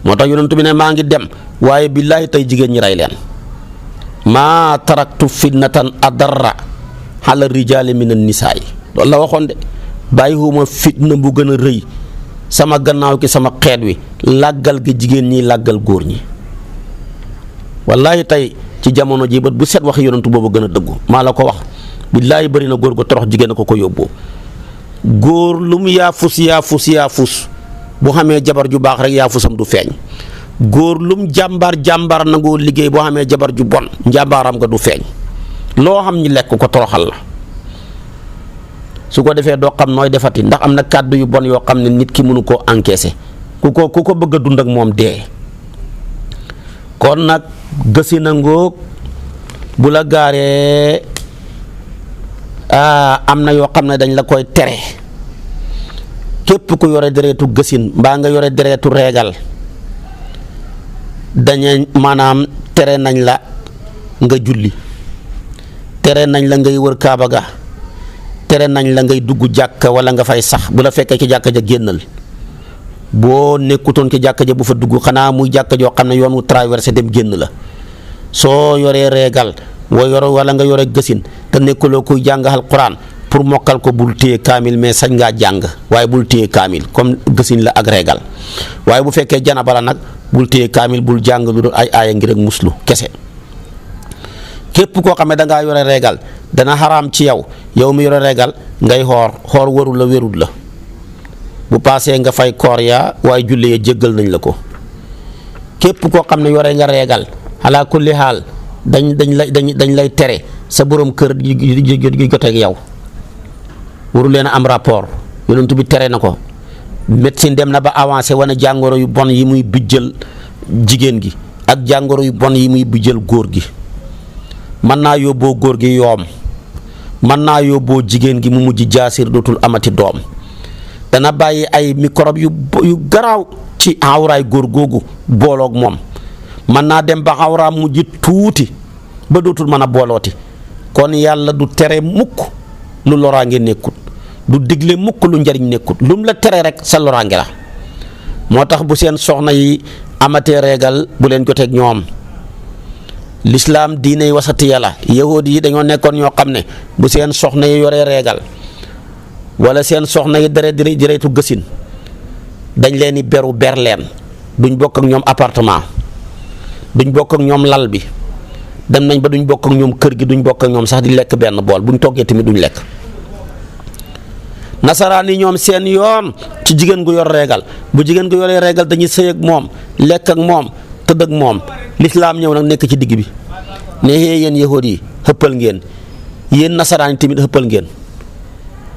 moo tax yonent bi ne maa ngi dem waaye billaahi tey jigéen ñi rey leen maa taraktu fitnatan adarra ala rijaali min an nisaa yi loolu la waxoon de bàyyiwuma fitna bu gën a rëy sama gannaaw ki sama xeet wi làggal gi jigéen ñi làggal góor ñi wallaahi tey ci jamono ji bët bu set wax yonentu boobu gën a dëggu maa la ko wax billaahi bëri na góor gu torox jigéen a ko yóbboo góor lu mu yaafus bu xamee jabar ju baax rek yaafusam du feeñ góor lu mu jàmbaar nangoo liggéey boo xamee jabar ju bon njàmbaaram nga du feeñ loo xam ñi lekk ko toroxal la su ko defee doo xam nooy defati ndax am na kàddu yu bon yoo xam ne nit ki mënu koo encaisser ku ko bëgg a dund ak moom dee kon nag gësi na ngoog bu la gaaree am na yoo xam ne dañ la koy tere képp ku yore deretu gësin mbaa nga yore deretu reegal dañu maanaam tere nañ la nga julli tere nañ la ngay wër kaaba ga tere nañ la ngay dugg jàkka wala nga fay sax bu la fekkee ci jàkka ja génnal boo nekkutoon ci jàkka ja bu fa dugg xanaa muy jàkka joo xam ne yoon wu traversé dem génn la soo yoree reegal wala nga yore gësin te nekkuloo kuy jàng alquran pour mokkal ko bul téye kaamil mais sañ ngaa jàng waaye bul téye kaamil comme gësin la ak reegal waaye bu fekkee janaba la nag bul téye kaamil bul jàng lu dul ay aaya ngir ak muslu kese képp koo xam ne da ngaa yore reegal dana xaraam ci yow mi yore reegal ngay xoor warul la wérul la bu paasee nga fay koor ya waaye julli ya jéggal nañ la ko képp koo xam ne yore nga reegal ala kulli xaal dañ lay tere sa borom kër gi joteeg yow warul leen a am rapport yonent bi tere na ko médecine dem na ba avancé wane jàngoro yu bon yi muy bijjal jigéen gi ak jàngoro yu bon yi muy bijjal góor gi mën naa yóbboo góor gi yoom mën naa yóbboo jigéen gi mu mujj jaasir dootul amati doom dana bàyyi ay microbe yu garaaw ci awraay góor googu booloog moom mën naa dem ba awraam mujj tuuti ba dootul mën a boolooti kon yàlla du tere mukk lu loraange nekkut du digle mukk lu njariñ nekkut lu mu la tere rek sa loraange la moo tax bu seen soxna yi amatee reegal bu leen joteeg ñoom lislaam diine wasati yàlla yahuud yi dañoo nekkoon ñoo xam ne bu seen soxna yi yoree reegal wala seen soxna yi deretu gësin dañ leen di beru ber leen duñ bokk ak ñoom appartement duñ bokk ak ñoom lal bi dem nañ ba duñ bokk ak ñoom kër gi duñ bokk ak ñoom sax di lekk benn bool buñ toggee tamit duñ lekk. nasaraan yi ñoom seen yoon ci jigéen gu yor reegal bu jigéen gu yoree reegal dañuy sëy ak moom lekk ak moom tëdd ak moom lislaam ñëw nag nekk ci digg bi ne yéen yahuud yi xëppal ngeen yéen nasaraan yi tamit xëppal ngeen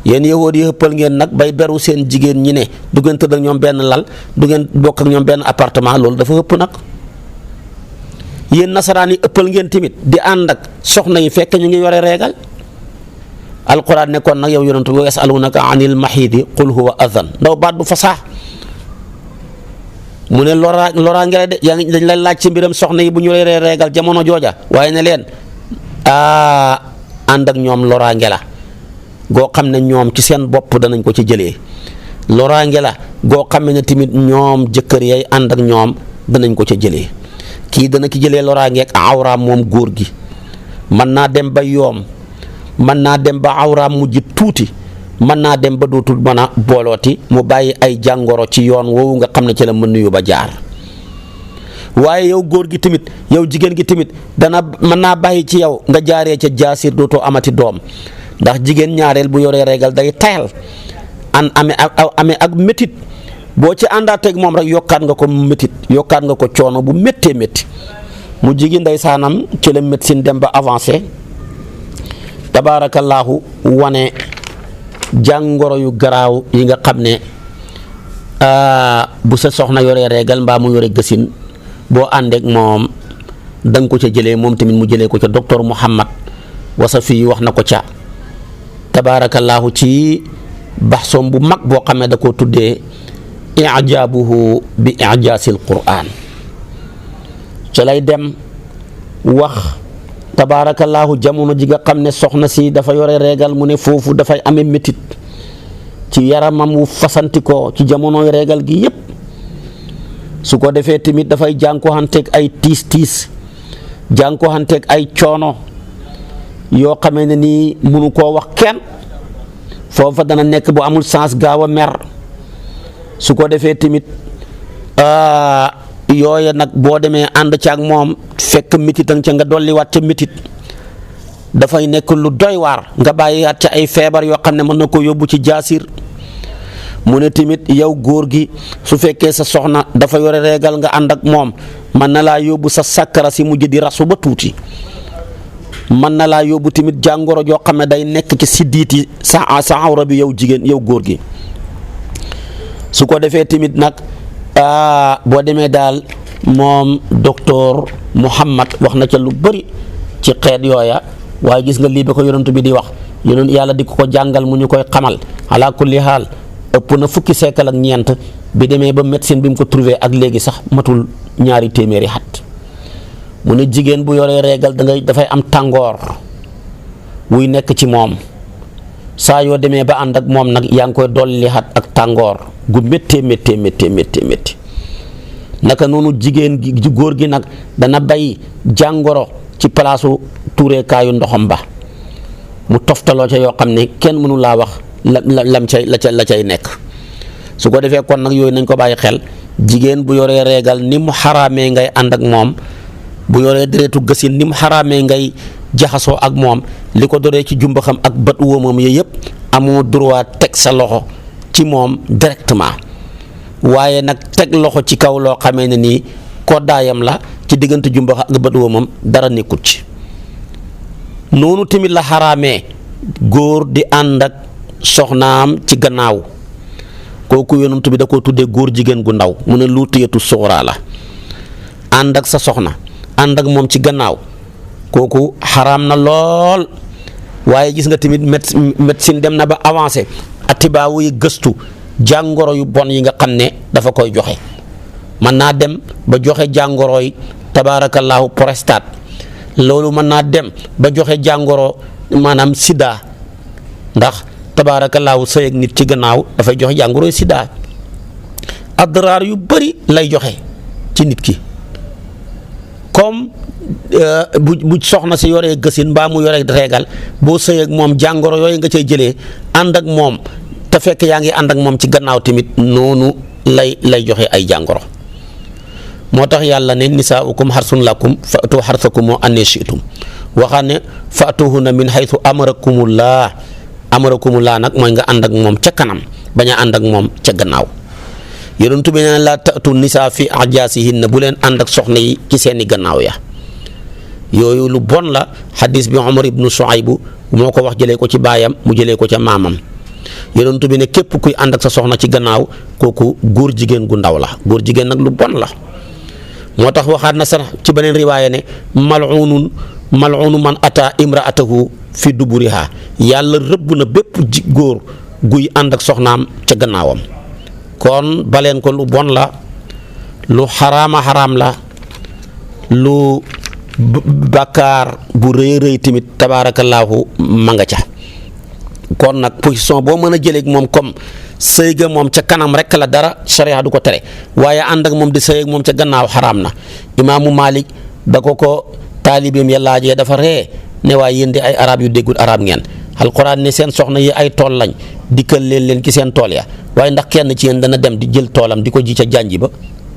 yéen yahuud yi xëppal ngeen nag bay beru seen jigéen ñi ne du ngeen tëdd ak ñoom benn lal du ngeen bokk ak ñoom benn appartement loolu dafa xëpp nag yéen nasaraan yi ëppal ngeen tamit di ànd ak soxna yi fekk ñu ngi yore reegal alquran ne kon nag yow yonentu wa yasalunaka anil mahidi qul huwa adhan ndaw baat bu fasaa mu ne loraange la de yaa ngi dañ lay laaj ci mbiram soxna yi bu ñu yoree reegal jamono jooja waaye ne leen ànd ak ñoom loraange la goo xam ne ñoom ci seen bopp danañ ko ci jëlee loraange la goo xam ne tamit ñoom jëkkër yay ànd ak ñoom danañ ko ca jëlee kii dana ki jëlee loraange ak awraam moom góor gi mën naa dem ba yoom mën naa dem ba awraam mujj tuuti mën naa dem ba dootul mën a boolooti mu bàyyi ay jàngoro ci yoon woowu nga xam ne ci la mën nuyu ba jaar waaye yow góor gi tamit yow jigéen gi tamit dana mën naa bàyyi ci yow nga jaaree ca jaasir dootoo amati doom ndax jigéen ñaareel bu yoree régal day tayal amee ak métit boo ci àndaateeg moom rek yokkaat nga ko métit yokkaat nga ko coono bu méttee métti mu jigi ndeysaanam ci la médecine dem ba avancé tabaarakallaahu wane jàngoro yu garaaw yi nga xam ne bu sa soxna yoree régal mbaa mu yore gësin boo àndeek moom da nga ko ca jëlee moom tamit mu jëlee ko ca docteur Muhammad Wasafi wax na ko ca tabaarakallaahu ci baxsoom bu mag boo xam ne da koo tuddee ijaabuhu bi ijaasil quraan ca lay dem wax tabaarakallaahu jamono ji nga xam ne soxna si dafa yore régal mu ne foofu dafay amee métit ci yaramam wu fasantikoo ci jamonoy régal gi yépp su ko defee tamit dafay jànkuwanteeg ay tiis jànkuwanteeg ay coono yoo xamee ne nii mënu koo wax kenn foofa dana nekk bu amul sens gaaw a mer su ko defee tamit yooya nag boo demee ànd ca ak moom fekk métitan ca nga dolliwaat ca métit dafay nekk lu doy waar nga bàyyiwaat ca ay feebar yoo xam ne mën na ko yóbbu ci jaasir mu ne tamit yow góor gi su fekkee sa soxna dafa yore régal nga ànd ak moom mën na laa yóbbu sa sakkara si mujj di rasu ba tuuti mën na laa yóbbu tamit jàngoro joo xam ne day nekk ci siddiiti sa awra bi yow jigéen yow góor gi su ko defee tamit nag boo demee daal moom docteur Muhammad wax na ca lu bëri ci xeet yooya waaye gis nga lii ba ko yonent bi di wax yonent yàlla di ko jàngal mu ñu koy xamal ala kulli haal ëpp na fukki siècle ak ñeent bi demee ba médecine bi mu ko trouvé ak léegi sax matul 2 téeméeri at mu ne jigéen bu yoree régal dafay am tàngoor wuy nekk ci moom saa yoo demee ba ànd ak moom nag yaa ngi koy dolli at ak tàngoor gu méttee métti naka noonu jigéen gi góor gi nag dana bay jàngoro ci palaasu tuureekaayu ndoxam ba mu toftaloo ca yoo xam ne kenn mënu laa wax la cay nekk su ko defee kon nag yooyu nañ ko bàyyi xel jigéen bu yoree régal ni mu xaraamee ngay ànd ak moom bu yoree deretu gësin ni mu xaraamee ngay jaxasoo ak moom li ko doree ci jumbaxam ak bët wóomam yooyu yëpp amoo droit teg sa loxo ci moom directement waaye nag teg loxo ci kaw loo xamee ne nii koddaayam la ci diggante jumbax ak bët wóomam dara nekkut ci noonu tamit la xaraamee góor di ànd ak soxnaam ci gannaaw kooku yonent bi da koo tuddee góor jigéen gu ndaw mu ne luutiyatu suxraa la ànd ak sa soxna ànd ak moom ci gannaaw kooku xaraam na lool waaye gis nga tamit médecine dem na ba avancé atibaawu yi gëstu jàngoro yu bon yi nga xam ne dafa koy joxe mën naa dem ba joxe jàngoro yi tabaarakallaahu prostate loolu mën naa dem ba joxe jàngoro maanaam sida ndax tabaarakallaahu sëy ak nit ci gannaaw dafay joxe jàngoro sida adraar yu bari lay joxe ci nit ki comme bu soxna si yoree gësin mbaa mu yoree régal boo sëy ak moom jàngoro yooyu nga cay jëlee ànd ak moom te fekk yaa ngi ànd ak moom ci gannaaw tamit noonu lay joxe ay jàngoro. moo tax yàlla ne nisaaukum xarsun lakum fatu xarsakum annaa shi'tum waxaan ne fatuhunna min haythu amarakumullah nag mooy nga ànd ak moom ca kanam bañ a ànd ak moom ca gannaaw. Yonent bi nee na laa ta'tu nisaa fi ajaasihinna bu leen ànd ak soxna yi ci seeni gannaaw ya. yooyu lu bon la. xadis bi Umar ibnu Suaybu moo ko wax jëlee ko ci baayam mu jëlee ko ca maamam. Yonent bi ne képp kuy ànd ak sa soxna ci gannaaw kooku góor jigéen gu ndaw la. góor jigéen nag lu bon la. moo tax waxaat na sax ci beneen riwaaya ne mal'uunu man ata imraatahu fi duburiha yàlla rëbb na bépp góor guy ànd ak soxnaam ca gannaawam. kon baleen ko lu bon la, lu xaraama xaraam la, lu bàkkaar bu rëy rëy tamit tabaarakallaahu ma nga ca. kon nag position boo mën a jëlee moom comme sëy ga moom ca kanam rek la dara sharia du ko tere, waaye ànd ak moom di sëy ak moom ca gannaaw xaraam na. Imaamu Malik da ko taalibeem ya laajee dafa ree ne waaye yéen di ay arab yu déggul arab ngeen. alquran ne seen soxna yi ay tool lañ dikkal leen ci seen tool ya, waaye ndax kenn ci yéen dana dem di jël toolam di ko ji ca janji ba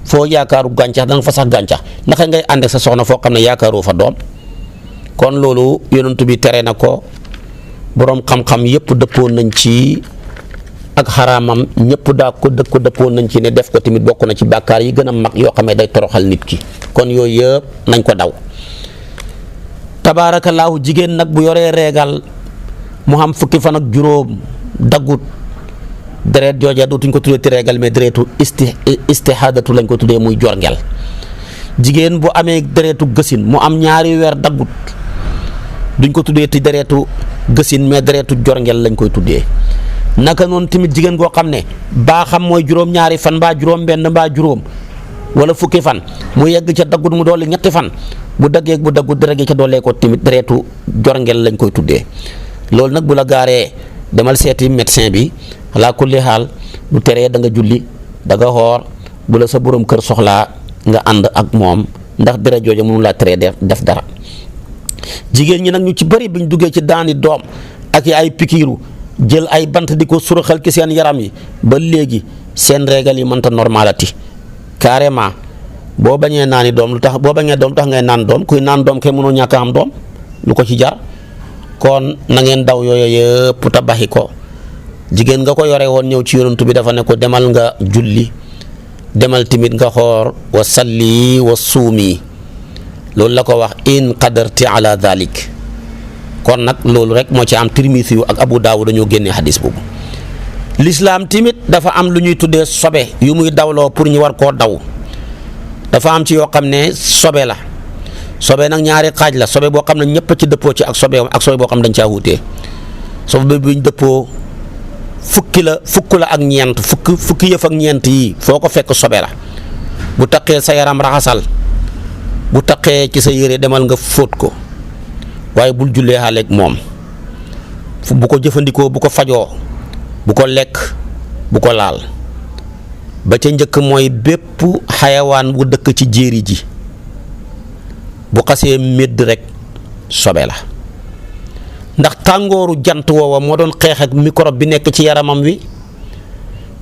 foo yaakaaru gàncax danga fa sax gàncax naka ngay ànd ak sa soxna foo xam ne yaakaaroo fa doom. kon loolu yonent bi tere na ko. boroom xam-xam yëpp dëppoon nañ ci ak xaraamam, ñëpp dëppoon nañ ci ne def ko tamit bokk na ci bàkkaar yi gën a mag yoo xam ne day toroxal nit ki. kon yooyu yëpp nañ ko daw. tabaarakallaahu jigéen nag bu yoree reegal mu xam fukki fan ak juróom daggut deret jooja dootuñ ko tuddee ti reegal mais deretu istihadatu lañ ko tuddee muy jorngel. jigéen bu amee deretu gësin mu am ñaari weer daggut duñ ko tuddee ti deretu gësin mais deretu jorngel lañ koy tuddee. naka noonu tamit jigéen goo xam ne baa xam mooy juróom-ñaari fan mbaa juróom-benn mbaa juróom wala fukki fan mu yegg ca daggut mu dolli ñetti fan bu daggee bu daggut deret gi ca doolee ko tamit deretu jorngel lañ koy tuddee. loolu nag bu la gaaree demal seeti médecin bi ala kulli xaal bu teree da nga julli da nga xoor bu la sa borom kër soxlaa nga ànd ak moom ndax deret jooja mënu laa teree def dara. jigéen ñi nag ñu ci bëri biñ duggee ci daani doom ak ay pikiiru jël ay bant di ko suraxal ci seen yaram yi ba léegi seen régal yi mënta normalati carrément. boo bañee naani doom lu tax ngay naan doom kuy naan doom kay mënoo ñàkk a am doom lu ko ci jar. kon na ngeen daw yooyu yëpp ta baxi ko. jigéen nga ko yore woon ñëw ci yonent bi dafa ne ko demal nga julli demal timit nga xoor wa salli wa suumi loolu la ko wax in qadarti ala dhalik. kon nag loolu rek moo ci am. Tirmisi yu ak Abu Daawud dañoo génnee xadis boobu. l'islam timit dafa am lu ñuy tuddee sobe yu muy dawloo pour ñu war koo daw. dafa am ci yoo xam ne sobe la. sobe nag ñaari xaaj la. sobe boo xam ne ñëpp ci dëppoo ci ak sobe boo xam ne dañ caa wuutee. sobe bi ñu dëppoo fukk la ak ñeent fukki yëf ak ñeent yi foo ko fekk sobe la. bu taqee sa yaram raxasal, bu taqee ci sa yére demal nga fóot ko, waaye bul jullee xaaleeg moom. bu ko jëfandikoo bu ko fajoo bu ko lekk bu ko laal. ba ca njëkk mooy bépp xayawaan bu dëkk ci jéeri ji bu xasee médd rek sobe la. ndax tàngooru jant woowa moo doon xeex ak microbe bi nekk ci yaramam wi.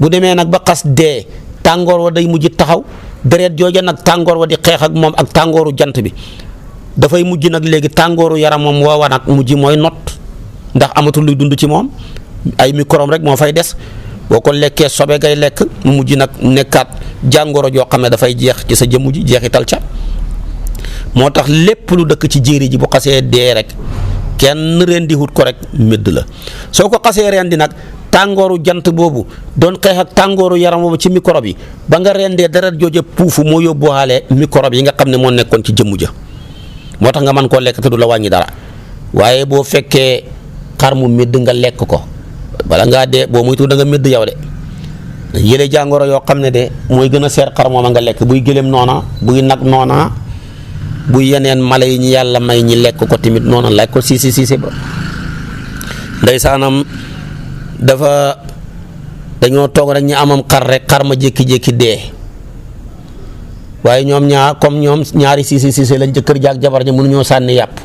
bu demee nag ba xas dee tàngoor wa day mujj taxaw, deret jooja nag tàngoor wa di xeex ak moom ak tàngooru jant bi dafay mujj nag léegi tàngooru yaramam woowa nag mujj mooy not, ndax amatul luy dund ci moom, ay microbe rek moo fay des. boo ko lekkee sobe ngay lekk mu mujj nag nekkaat jàngoro joo xam ne dafay jeex ci sa jëmm ji jeexital ca. moo tax lépp lu dëkk ci jéeri ji bu xasee dee rek kenn rendi wut ko rek médd la. soo ko xasee rendi nag tàngooru jant boobu doon xeex ak tàngooru yaram boobu ci microbe yi ba nga rendee deret jooja puufu moo yóbbuwaale microbe yi nga xam ne moo nekkoon ci jëmm ja. moo tax nga mën koo lekk te du la wàññi dara. waaye boo fekkee xar mu médd nga lekk ko bala ngaa dee boo moytu da nga médd yow de. yële jàngoro yoo xam ne de mooy gën a seer xar mooma nga lekk, buy gëléem noona, buy nag noona, buy yeneen mala yi ñu yàlla may ñi lekk ko tamit noona lekk ko siisi ba. ndeysaanam dañoo toog rek ñu amam xar rek xar ma jékki-jékki dee, waaye ñoom ñaari siisi lañ ca kër jaak jabar ja mënuñoo sànni yàpp.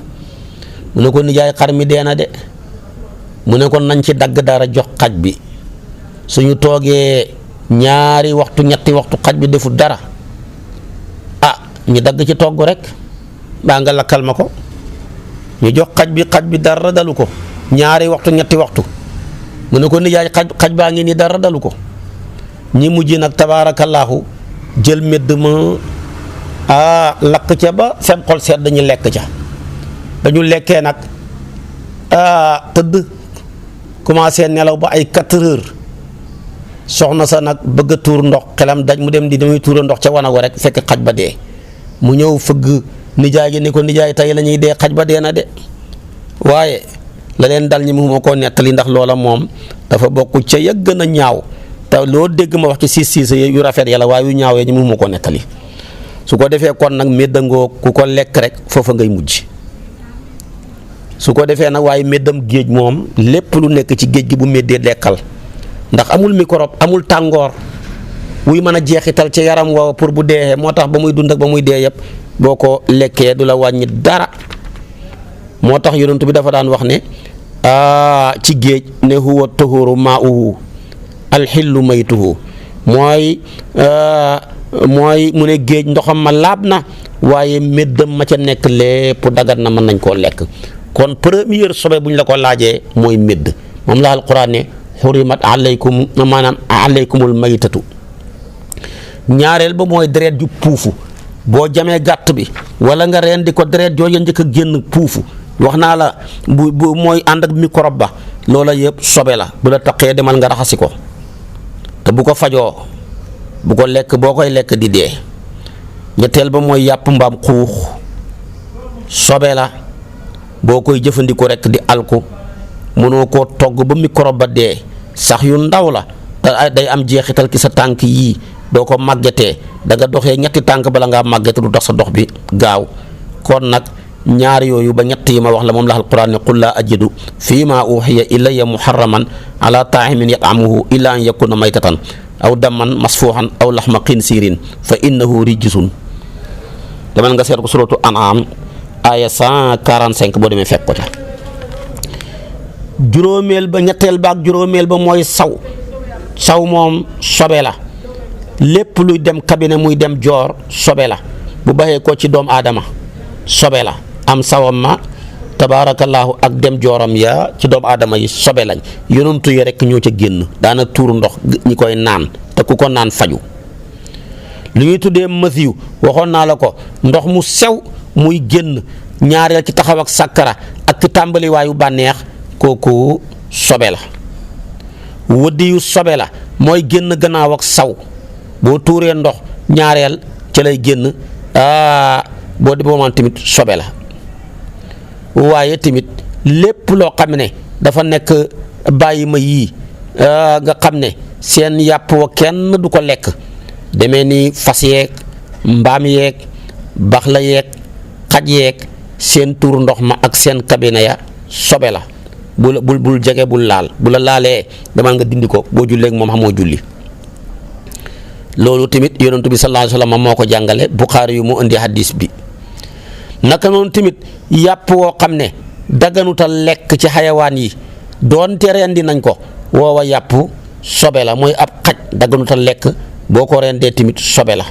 mu ne ko nijaay xar mi dee na de. mu ne ko nañ ci dagg dara jox xaj bi, suñu toogee ñaari waxtu ñetti waxtu xaj bi deful dara ñu dagg ci togg rek baa nga lakkal ma ko ñu jox xaj bi dara dalu ko ñaari waxtu ñetti waxtu mu ne ko nijaay xaj baa ngi nii dara dalu ko ñi mujj nag tabaarakallaahu jël medd ma lakk ca ba seen xol seet dañu lekk ca ba ñu lekkee nag tëdd commencé nelaw ba ay 4 heures soxna sa nag bëgg a tuur ndox xelam daj mu dem di damay tuura ndox ca wanago rek fekk xaj ba dee mu ñëw fëgg nijaay gi ni ko nijaay tey la ñuy dee xaj ba dee na de waaye la leen dal ñi mu ma koo nettali ndax loola moom dafa bokk ca ya gën a ñaaw te loo dégg ma wax ci siis yu rafet yàlla waaye yu ñaawee ñi mu ma koo nettali su ko defee kon nag méddangoo ku ko lekk rek foofa ngay mujj su ko defee nag waaye méddam géej moom lépp lu nekk ci géej gi bu méddee lekkal ndax amul microbe amul tàngoor wuy mën a jeexital ci yaram woowa pour bu deexee moo tax ba muy dund ak ba muy dee yëpp boo ko lekkee du la wàññi dara moo tax yonent bi dafa daan wax ne ci géej ne huwa tahuru maa'uhu alxillu maytuhu mooy mu ne géej ndoxam ma laab na waaye méddam ma ca nekk lépp dagat na mën nañ koo lekk kon première sobe bu ñu la ko laajee mooy médd moom la alquran ne xurimat alaykum maanaam alaykumul maytatu ñaareel ba mooy deret ju puufu boo jamee gàtt bi wala nga rendi ko deret jooju njëkk a génn puufu wax naa la bu mooy ànd ak microbe ba loola yëpp sobe la bu la taqee demal nga raxasi ko te bu ko fajoo bu ko lekk boo koy lekk di dee ñetteel ba mooy yàpp mbaam xuux sobe la boo koy jëfandikoo rek di alku mënoo koo togg ba microbe ba dee sax yu ndaw la te day am jeexital ki sa tànk yii doo ko màggetee da nga doxee ñetti tànk bala ngaa màggete du tax sa dox bi gaaw kon nag ñaar yooyu ba ñett yi ma wax la moom la alquran ne qul laa ajidu fii ma uxiya ilayya muharraman ala taa'imin yat'amuhu illa an yakuna maytatan aw daman masfuuxan aw laxma xinsiirin fa innahu rijsun demal nga seet ko suratu an'am aya 145 boo demee fekk ko ca juróomeel ba ñetteel ba ak juróomeel ba mooy saw moom sobe la lépp luy dem kabine muy dem joor sobe la bu baxee ko ci doomu aadama sobe la am sawam ma tabaarakallaahu ak dem jooram ya ci doomu aadama yi sobe lañ yonantu yi rek ñoo ca génn daana tuur ndox ñi koy naan te ku ko naan faju li ñuy tuddee masiw waxoon naa la ko ndox mu sew muy génn ñaareel ci taxaw ak sàkkara ak ci tàmbaliwaayu bànneex kooku sobe la wëddi yu sobe la mooy génn gannaaw ak saw boo tuuree ndox ñaareel ca lay génn boo di boomaan tamit sobe la waaye tamit lépp loo xam ne dafa nekk bàyyi ma yii nga xam ne seen yàpp wa kenn du ko lekk demee ni fas yeeg mbaam yeeg baxla yeeg xaj yeeg seen tuur ndox ma ak seen kabine ya sobe la bul jege bul laal bu la laalee demal nga dindi ko boo julleeg moom xamoo julli loolu tamit yonentu bi sallallahu alayhi wa sallam moo ko jàngale Buxaari yu mu indi hadis bi naka noonu tamit yàpp woo xam ne dagganutal lekk ci xayawaan yi doonte rendi nañ ko woowa yàpp sobe la mooy ab xaj dagganutal lekk boo ko rendee tamit sobe la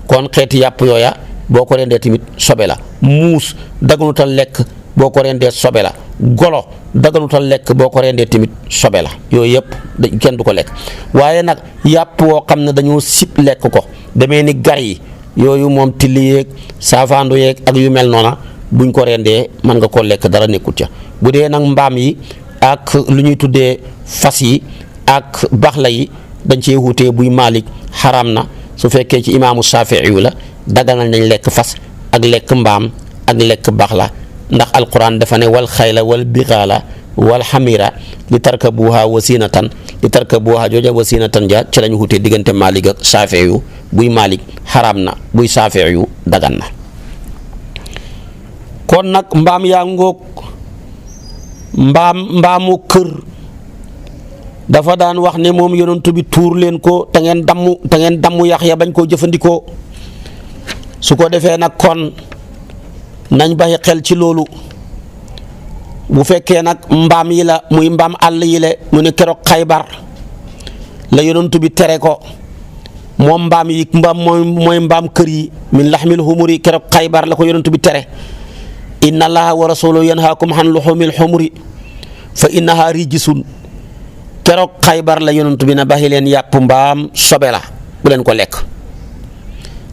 kon xeeti yàpp yooya boo ko rendee tamit sobe la muus dagganutal lekk boo ko rendee sobe la golo dagganutal lekk boo ko rendee tamit sobe la yooyu yëpp kenn du ko lekk waaye nag yàpp woo xam ne dañoo sib lekk ko demee ni gar yi yooyu moom tilli yeeg saafaandu yeeg ak yu mel noona buñ ko rendee mën nga koo lekk dara nekkut ca bu dee nag mbaam yi ak lu ñuy tuddee fas yi ak baxla yi dañ cee wutee buy Maalik xaraam na su fekkee ci imaamu Shaafi'i yu la daganal nañ lekk fas ak lekk mbaam ak lekk baxla ndax alquran dafa ne wal xayla wal bixaala wal xamira li tarkabuha wasinatan li tarkabuha jooja wasinatan ja ci lañu wutee diggante Maalik ak Shaafi'i yu buy Maalik xaraam na buy Shaafi'i yu dagan na kon nag mbaam yaa ngóog mbaamu kër dafa daan wax ne moom yonent bi tuur leen ko te ngeen damm yax ya bañ koo jëfandikoo su ko defee nag kon nañ bàyyi xel ci loolu bu fekkee nag mbaam yi la muy mbaam àll yi la mu ne keroog Xaybar la yonent bi tere ko moom mbaam yi mbaam mooy mbaam kër yi min laxmil humuri keroog Xaybar la ko yonent bi tere inna allaha wa rasuluhu yanhaakum an luxumil humuri fa innaha rijsun keroog Xaybar la yonent bi na baxi leen yàpp mbaam sobe la bu leen ko lekk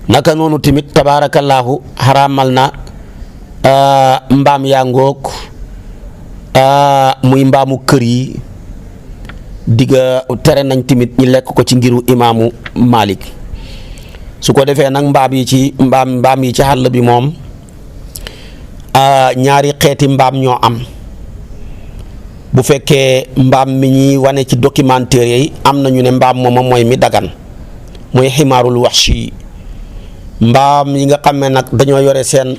naka noonu tamit tabaarakallaahu xaraamal na mbaam yaa ngoog muy mbaamu kër yi digga tere nañ tamit ñi lekk ko ci ngiru imaamu Malik su ko defee nag mbaam yi ci xàll bi moom ñaari xeeti mbaam ñoo am bu fekkee mbaam mi ñuy wane ci documentaire yi am na ñu ne mbaam mooma mooy mi dagan mooy ximaarul waxshi mbaam yi nga xam ne nag dañoo yore seen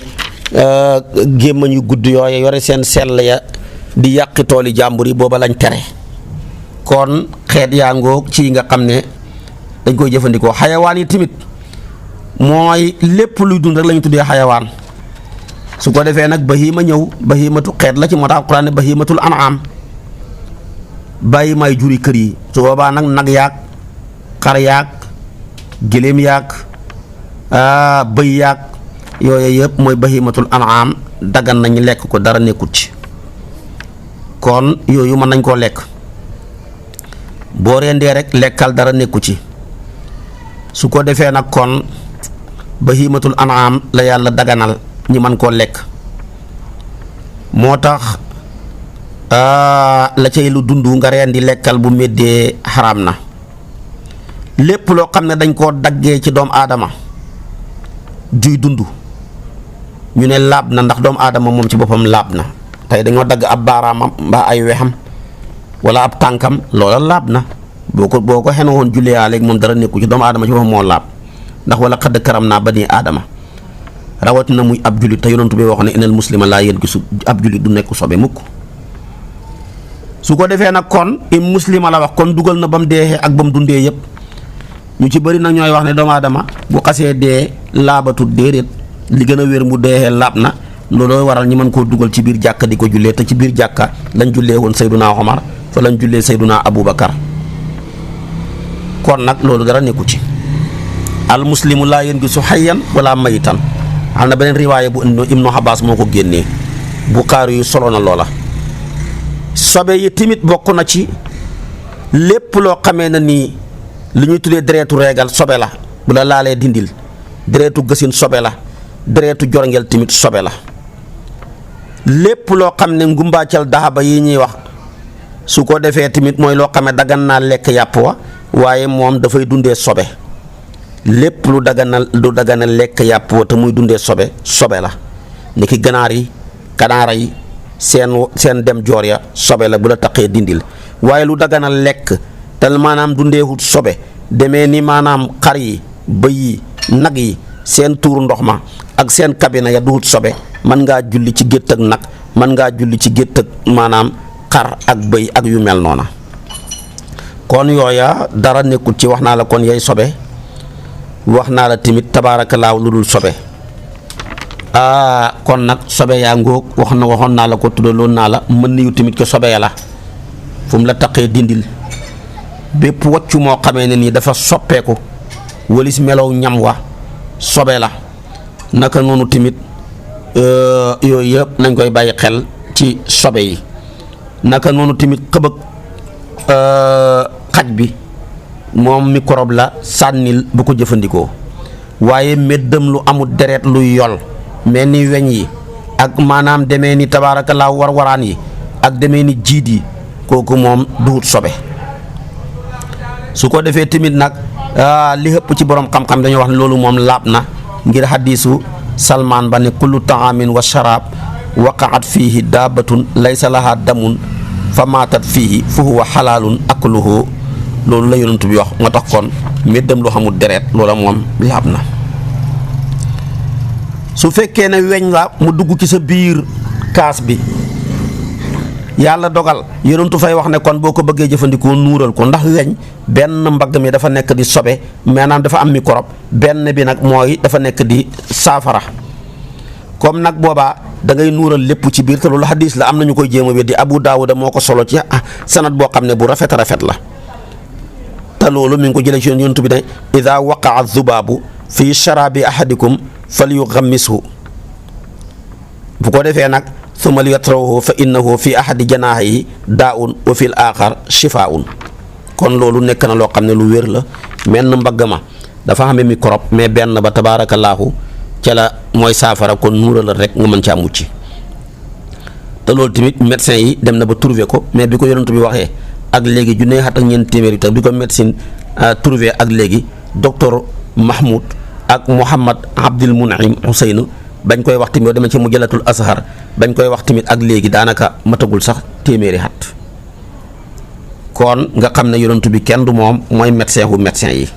gémmañ yu gudd yooye yore seen sell ya di yàqi tooli jàmbur yi booba lañ tere kon xeet yaa ngoog ci nga xam ne dañ koy jëfandikoo xayawaan yi tamit mooy lépp luy dund rek la ñu tuddee xayawaan su ko defee nag bahima ñëw bahimatu xeet la ci moo tax alquran ne bahimatul an'am bàyyi may juri kër yi su boobaa nag yaag xar yaag gëléem yaag bëy yaag yooyu yëpp mooy bahimatul an'am dagan nañu lekk ko dara nekkut ci kon yooyu mën nañ koo lekk boo rendee rek lekkal dara nekku ci su ko defee nag kon bahimatul an'am la yàlla daganal ñi mën koo lekk moo tax la cay lu dund nga rendi lekkal bu méddee xaraam na lépp loo xam ne dañ koo daggee ci doomu aadama juy dund ñu ne laab na ndax doomu aadama moom ci boppam laab na tey dañoo dagg ab baaraamam mbaa ay wexam wala ab tànkam loola laab na boo ko xene woon julliyaa léegi moom dara nekku ci doomu aadama ci boppam moo laab ndax wala xadd karam naa bani aadama rawatina muy ab jullit te yonent bi wax ne inal muslima laa yankisu ab jullit du nekk sobe mukk su ko defee nag kon muslima la wax kon dugal na ba mu deexee ak ba mu dundee yëpp ñu ci bëri nag ñooy wax ne doomu aadama bu xasee dee laabatut déedéet li gën a wér mu deexee laab na looloo waral ñi mën koo dugal ci biir jàkka di ko jullee te ci biir jàkka lañ jullee woon Seydunaa Omar fa lañ jullee Seydunaa Aboubacar kon nag loolu dara nekku ci al muslimu laa yankisu hayyan wala mayitan am na beneen riwaaya bu Ibnu Abbas moo ko génnee Buxaari yu solo na loola sobe yi timit bokk na ci lépp loo xamee na nii li ñuy tuddee deretu reegal sobe la bu la laalee dindil deretu gësin sobe la deretu jorngel timit sobe la lépp loo xam ne ngumbaacal daxaba yi ñuy wax su ko defee tamit mooy loo xam ne dagan naa lekk yàpp wa waaye moom dafay dundee sobe lépp lu dagana lekk yàpp wa te muy dundee sobe la ni ki ganaar yi kanaara yi seen dem joor ya sobe la bu la taqee dindil waaye lu dagana lekk te maanaam dundeewut sobe demee ni maanaam xar yi bëy yi nag yi seen tuur ndox ma ak seen kabina ya duhut sobe mën ngaa julli ci gétt ak nag mën ngaa julli ci gétt ak maanaam xar ak bëy ak yu mel noona kon yooya dara nekkul ci wax naa la kon yay sobe wax naa la tamit tabaarakallaahu lu dul sobe kon nag sobe yaa ngóog waxoon naa la ko tuddaloon naa la mën yu tamit ko sobe ya la fu mu la taqee dindil bépp waccu moo xamee ne nii dafa soppeeku walis melow ñam wa sobe la naka noonu tamit yooyu yëpp nañ koy bàyyi xel ci sobe yi naka noonu tamit xëbëg xaj bi moom microbe la sànnil bu ko jëfandikoo waaye méddam lu amul deret luy yol mel ni weñ yi ak maanaam demee ni tabaarakallaa waraan yi ak demee ni jiit yi kooku moom duhut sobe su ko defee tamit nag li ëpp ci borom xam-xam dañoo wax ne loolu moom laab na ngir hadiisu Salmaan ba ne kullu taamin wa sharaab waqaat fiihi daabatun laysa laha damun fa maatat fiihi fa huwa xalaalun akluhu loolu la yonent bi wax nga tax kon méddam lu xamul deret loola moom laab na su fekkee ne weñ la mu dugg ci sa biir kaas bi yàlla dogal yonentu fay wax ne kon boo ko bëggee jëfandikoo nuural ko ndax weñ benn mbagg mi dafa nekk di sobe maanaam dafa am microbe benn bi nag mooy dafa nekk di saafara comme nag boobaa da ngay nuural lépp ci biir te loolu hadis la am na ñu koy jéem a weddi Abu Daawuda moo ko solo ci sanad boo xam ne bu rafet la te loolu mi ngi ko jëlee ci yonent bi ne ida waqaa zubaabu fi sharabi ahadikum falyughammishu bu ko defee nag summa liyatrahu fa innahu fi ahadi janaahihi daa'un wa fil aaxar shifaa'un kon loolu nekk na loo xam ne lu wér la menn mbagg ma dafa xamee microbe mais benn ba tabaarakallaahu ca la mooy saafara kon nuura la rek nga mën caa mucc te loolu tamit médecin yi dem na ba trouver ko mais bi ko yonent bi waxee ak léegi junne xat ak ñeent téeméer yi tax bi ko médecine trouver ak léegi docteur Mahmoud ak Mouhamad Abdul Munaim Hussein bañ koy wax tamit boo demee ci mujalatul Azhar bañ koy wax tamit ak léegi daanaka matagul sax téeméeri xat kon nga xam ne yonent bi kenn du moom mooy médecin wu médecin yi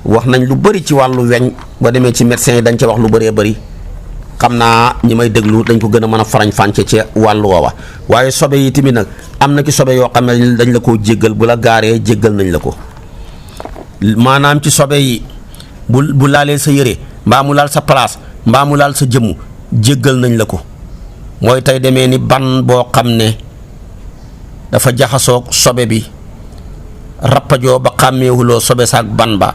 wax nañ lu bëri ci wàllu weñ boo demee ci médecin yi dañ ca wax lu bëree bëri xam naa ñi may déglu dañ ko gën a mën a farañ fànce ci wàllu woowa waaye sobe yi tamit nag am na ci sobe yoo xam ne dañ la koo jéggal bu la gaaree jéggal nañ la ko maanaam ci sobe yi bu laalee sa yére mbaa mu laal sa place mbaa mu laal sa jëmm jéggal nañ la ko mooy tey demee ni ban boo xam ne dafa jaxasoog sobe bi rappajoo ba xàmmeewuloo sobe saak ban ba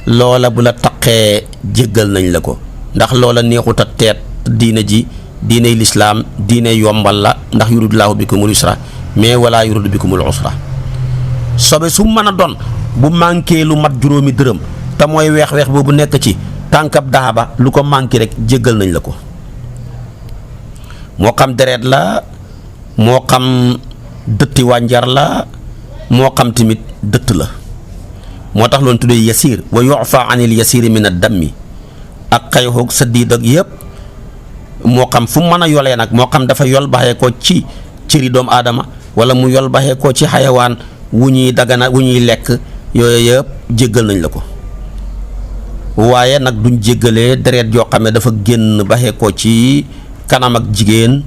loola bu la taqee jéggal nañ la ko ndax loola neexut a teet diine ji diiney lislaam diine yombal la ndax yuridullahu bikumul yusra mais wala yuridu bikumul usra sobe su mën a doon bu manqué lu mat juróomi dërëm te mooy weex-weex boobu nekk ci tànkab daaba lu ko manqué rek jéggal nañ la ko moo xam deret la moo xam dëtti wànjar la moo xam tamit dëtt la moo tax loolu tuddee yasiir wa yu'fa anil yasiiri min ad-dammi ak xayxoog sa diid ak yëpp moo xam fu mën a yolee nag moo xam dafa yol baxee ko ci cëri doomu aadama wala mu yol baxee ko ci xayawaan wu ñuy dagana wu ñuy lekk yooyu yëpp jéggal nañ la ko waaye nag duñ jéggalee deret yoo xam ne dafa génn baxee ko ci kanam ak jigéen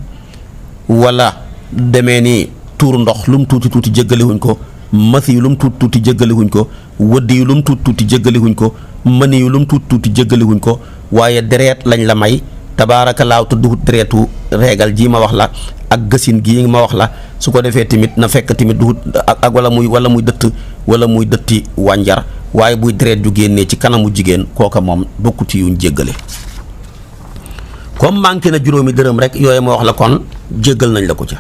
wala demee ni tuur ndox lu mu tuuti tuuti jéggaliwuñ ko masi yu lu mu tuuti tuuti jéggaliwuñ ko wëddi yu lu mu tuuti tuuti jéggaliwuñ ko mëni yu lu mu tuuti tuuti jéggaliwuñ ko waaye deret lañ la may tabaarakallaahu te duhut deretu reegal ji ma wax la ak gësin gii ma wax la su ko defee tamit na fekk tamit duhut ak wala muy dëtti wànjar waaye buy deret ju génnee ci kanamu jigéen kooka moom bokkuti yuñ jéggale comme manqué na juróomi dërëm rek yooyu ma wax la kon jéggal nañ la ko ca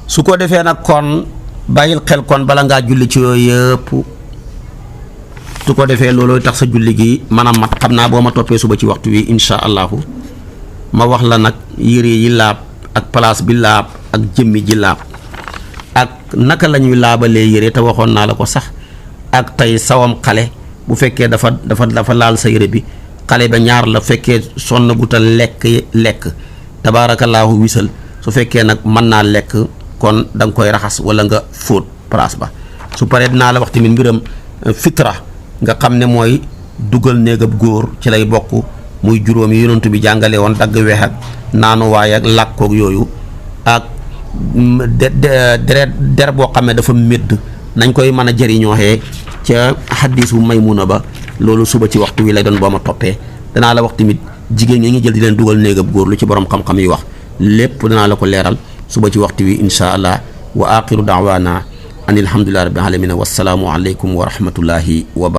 su ko defee nag kon bàyyil xel kon bala ngaa julli ci yooyu yëpp su ko defee loolooy tax sa julli gi maanaam mat xam naa boo ma toppee suba ci waxtu wi insha allahu ma wax la nag yére yi laab ak place bi laab ak jëmmi ji laab ak naka la ñuy laabalee yére te waxoon naa la ko sax ak tey sawam xale bu fekkee dafa laal sa yére bi xale ba ñaar la fekkee sonn gutal lekk tabaarakallaahu wisal su fekkee nag mën naa lekk kon da nga koy raxas wala nga fóot place ba su paree dinaa la wax tamit mbiram fitra nga xam ne mooy dugal néegab góor ci lay bokk muy juróom yi yonent bi jàngale woon dagg weex ak naanuwaay ak làkkoog yooyu ak der boo xam ne dafa médd nañ koy mën a jëriñooxee ca xaddiisu Maymuna ba loolu suba ci waxtu wi lay doon boo ma toppee danaa la wax tamit jigéen ñi ngi jël di leen dugal néegab góor lu ci borom xam-xam yi wax lépp danaa la ko leeral suba ci waxtu wi insha allah wa axiru daawaana an alhamdulillahi rabbil alamin wassalaamu aleykum wa rahmatullahi wa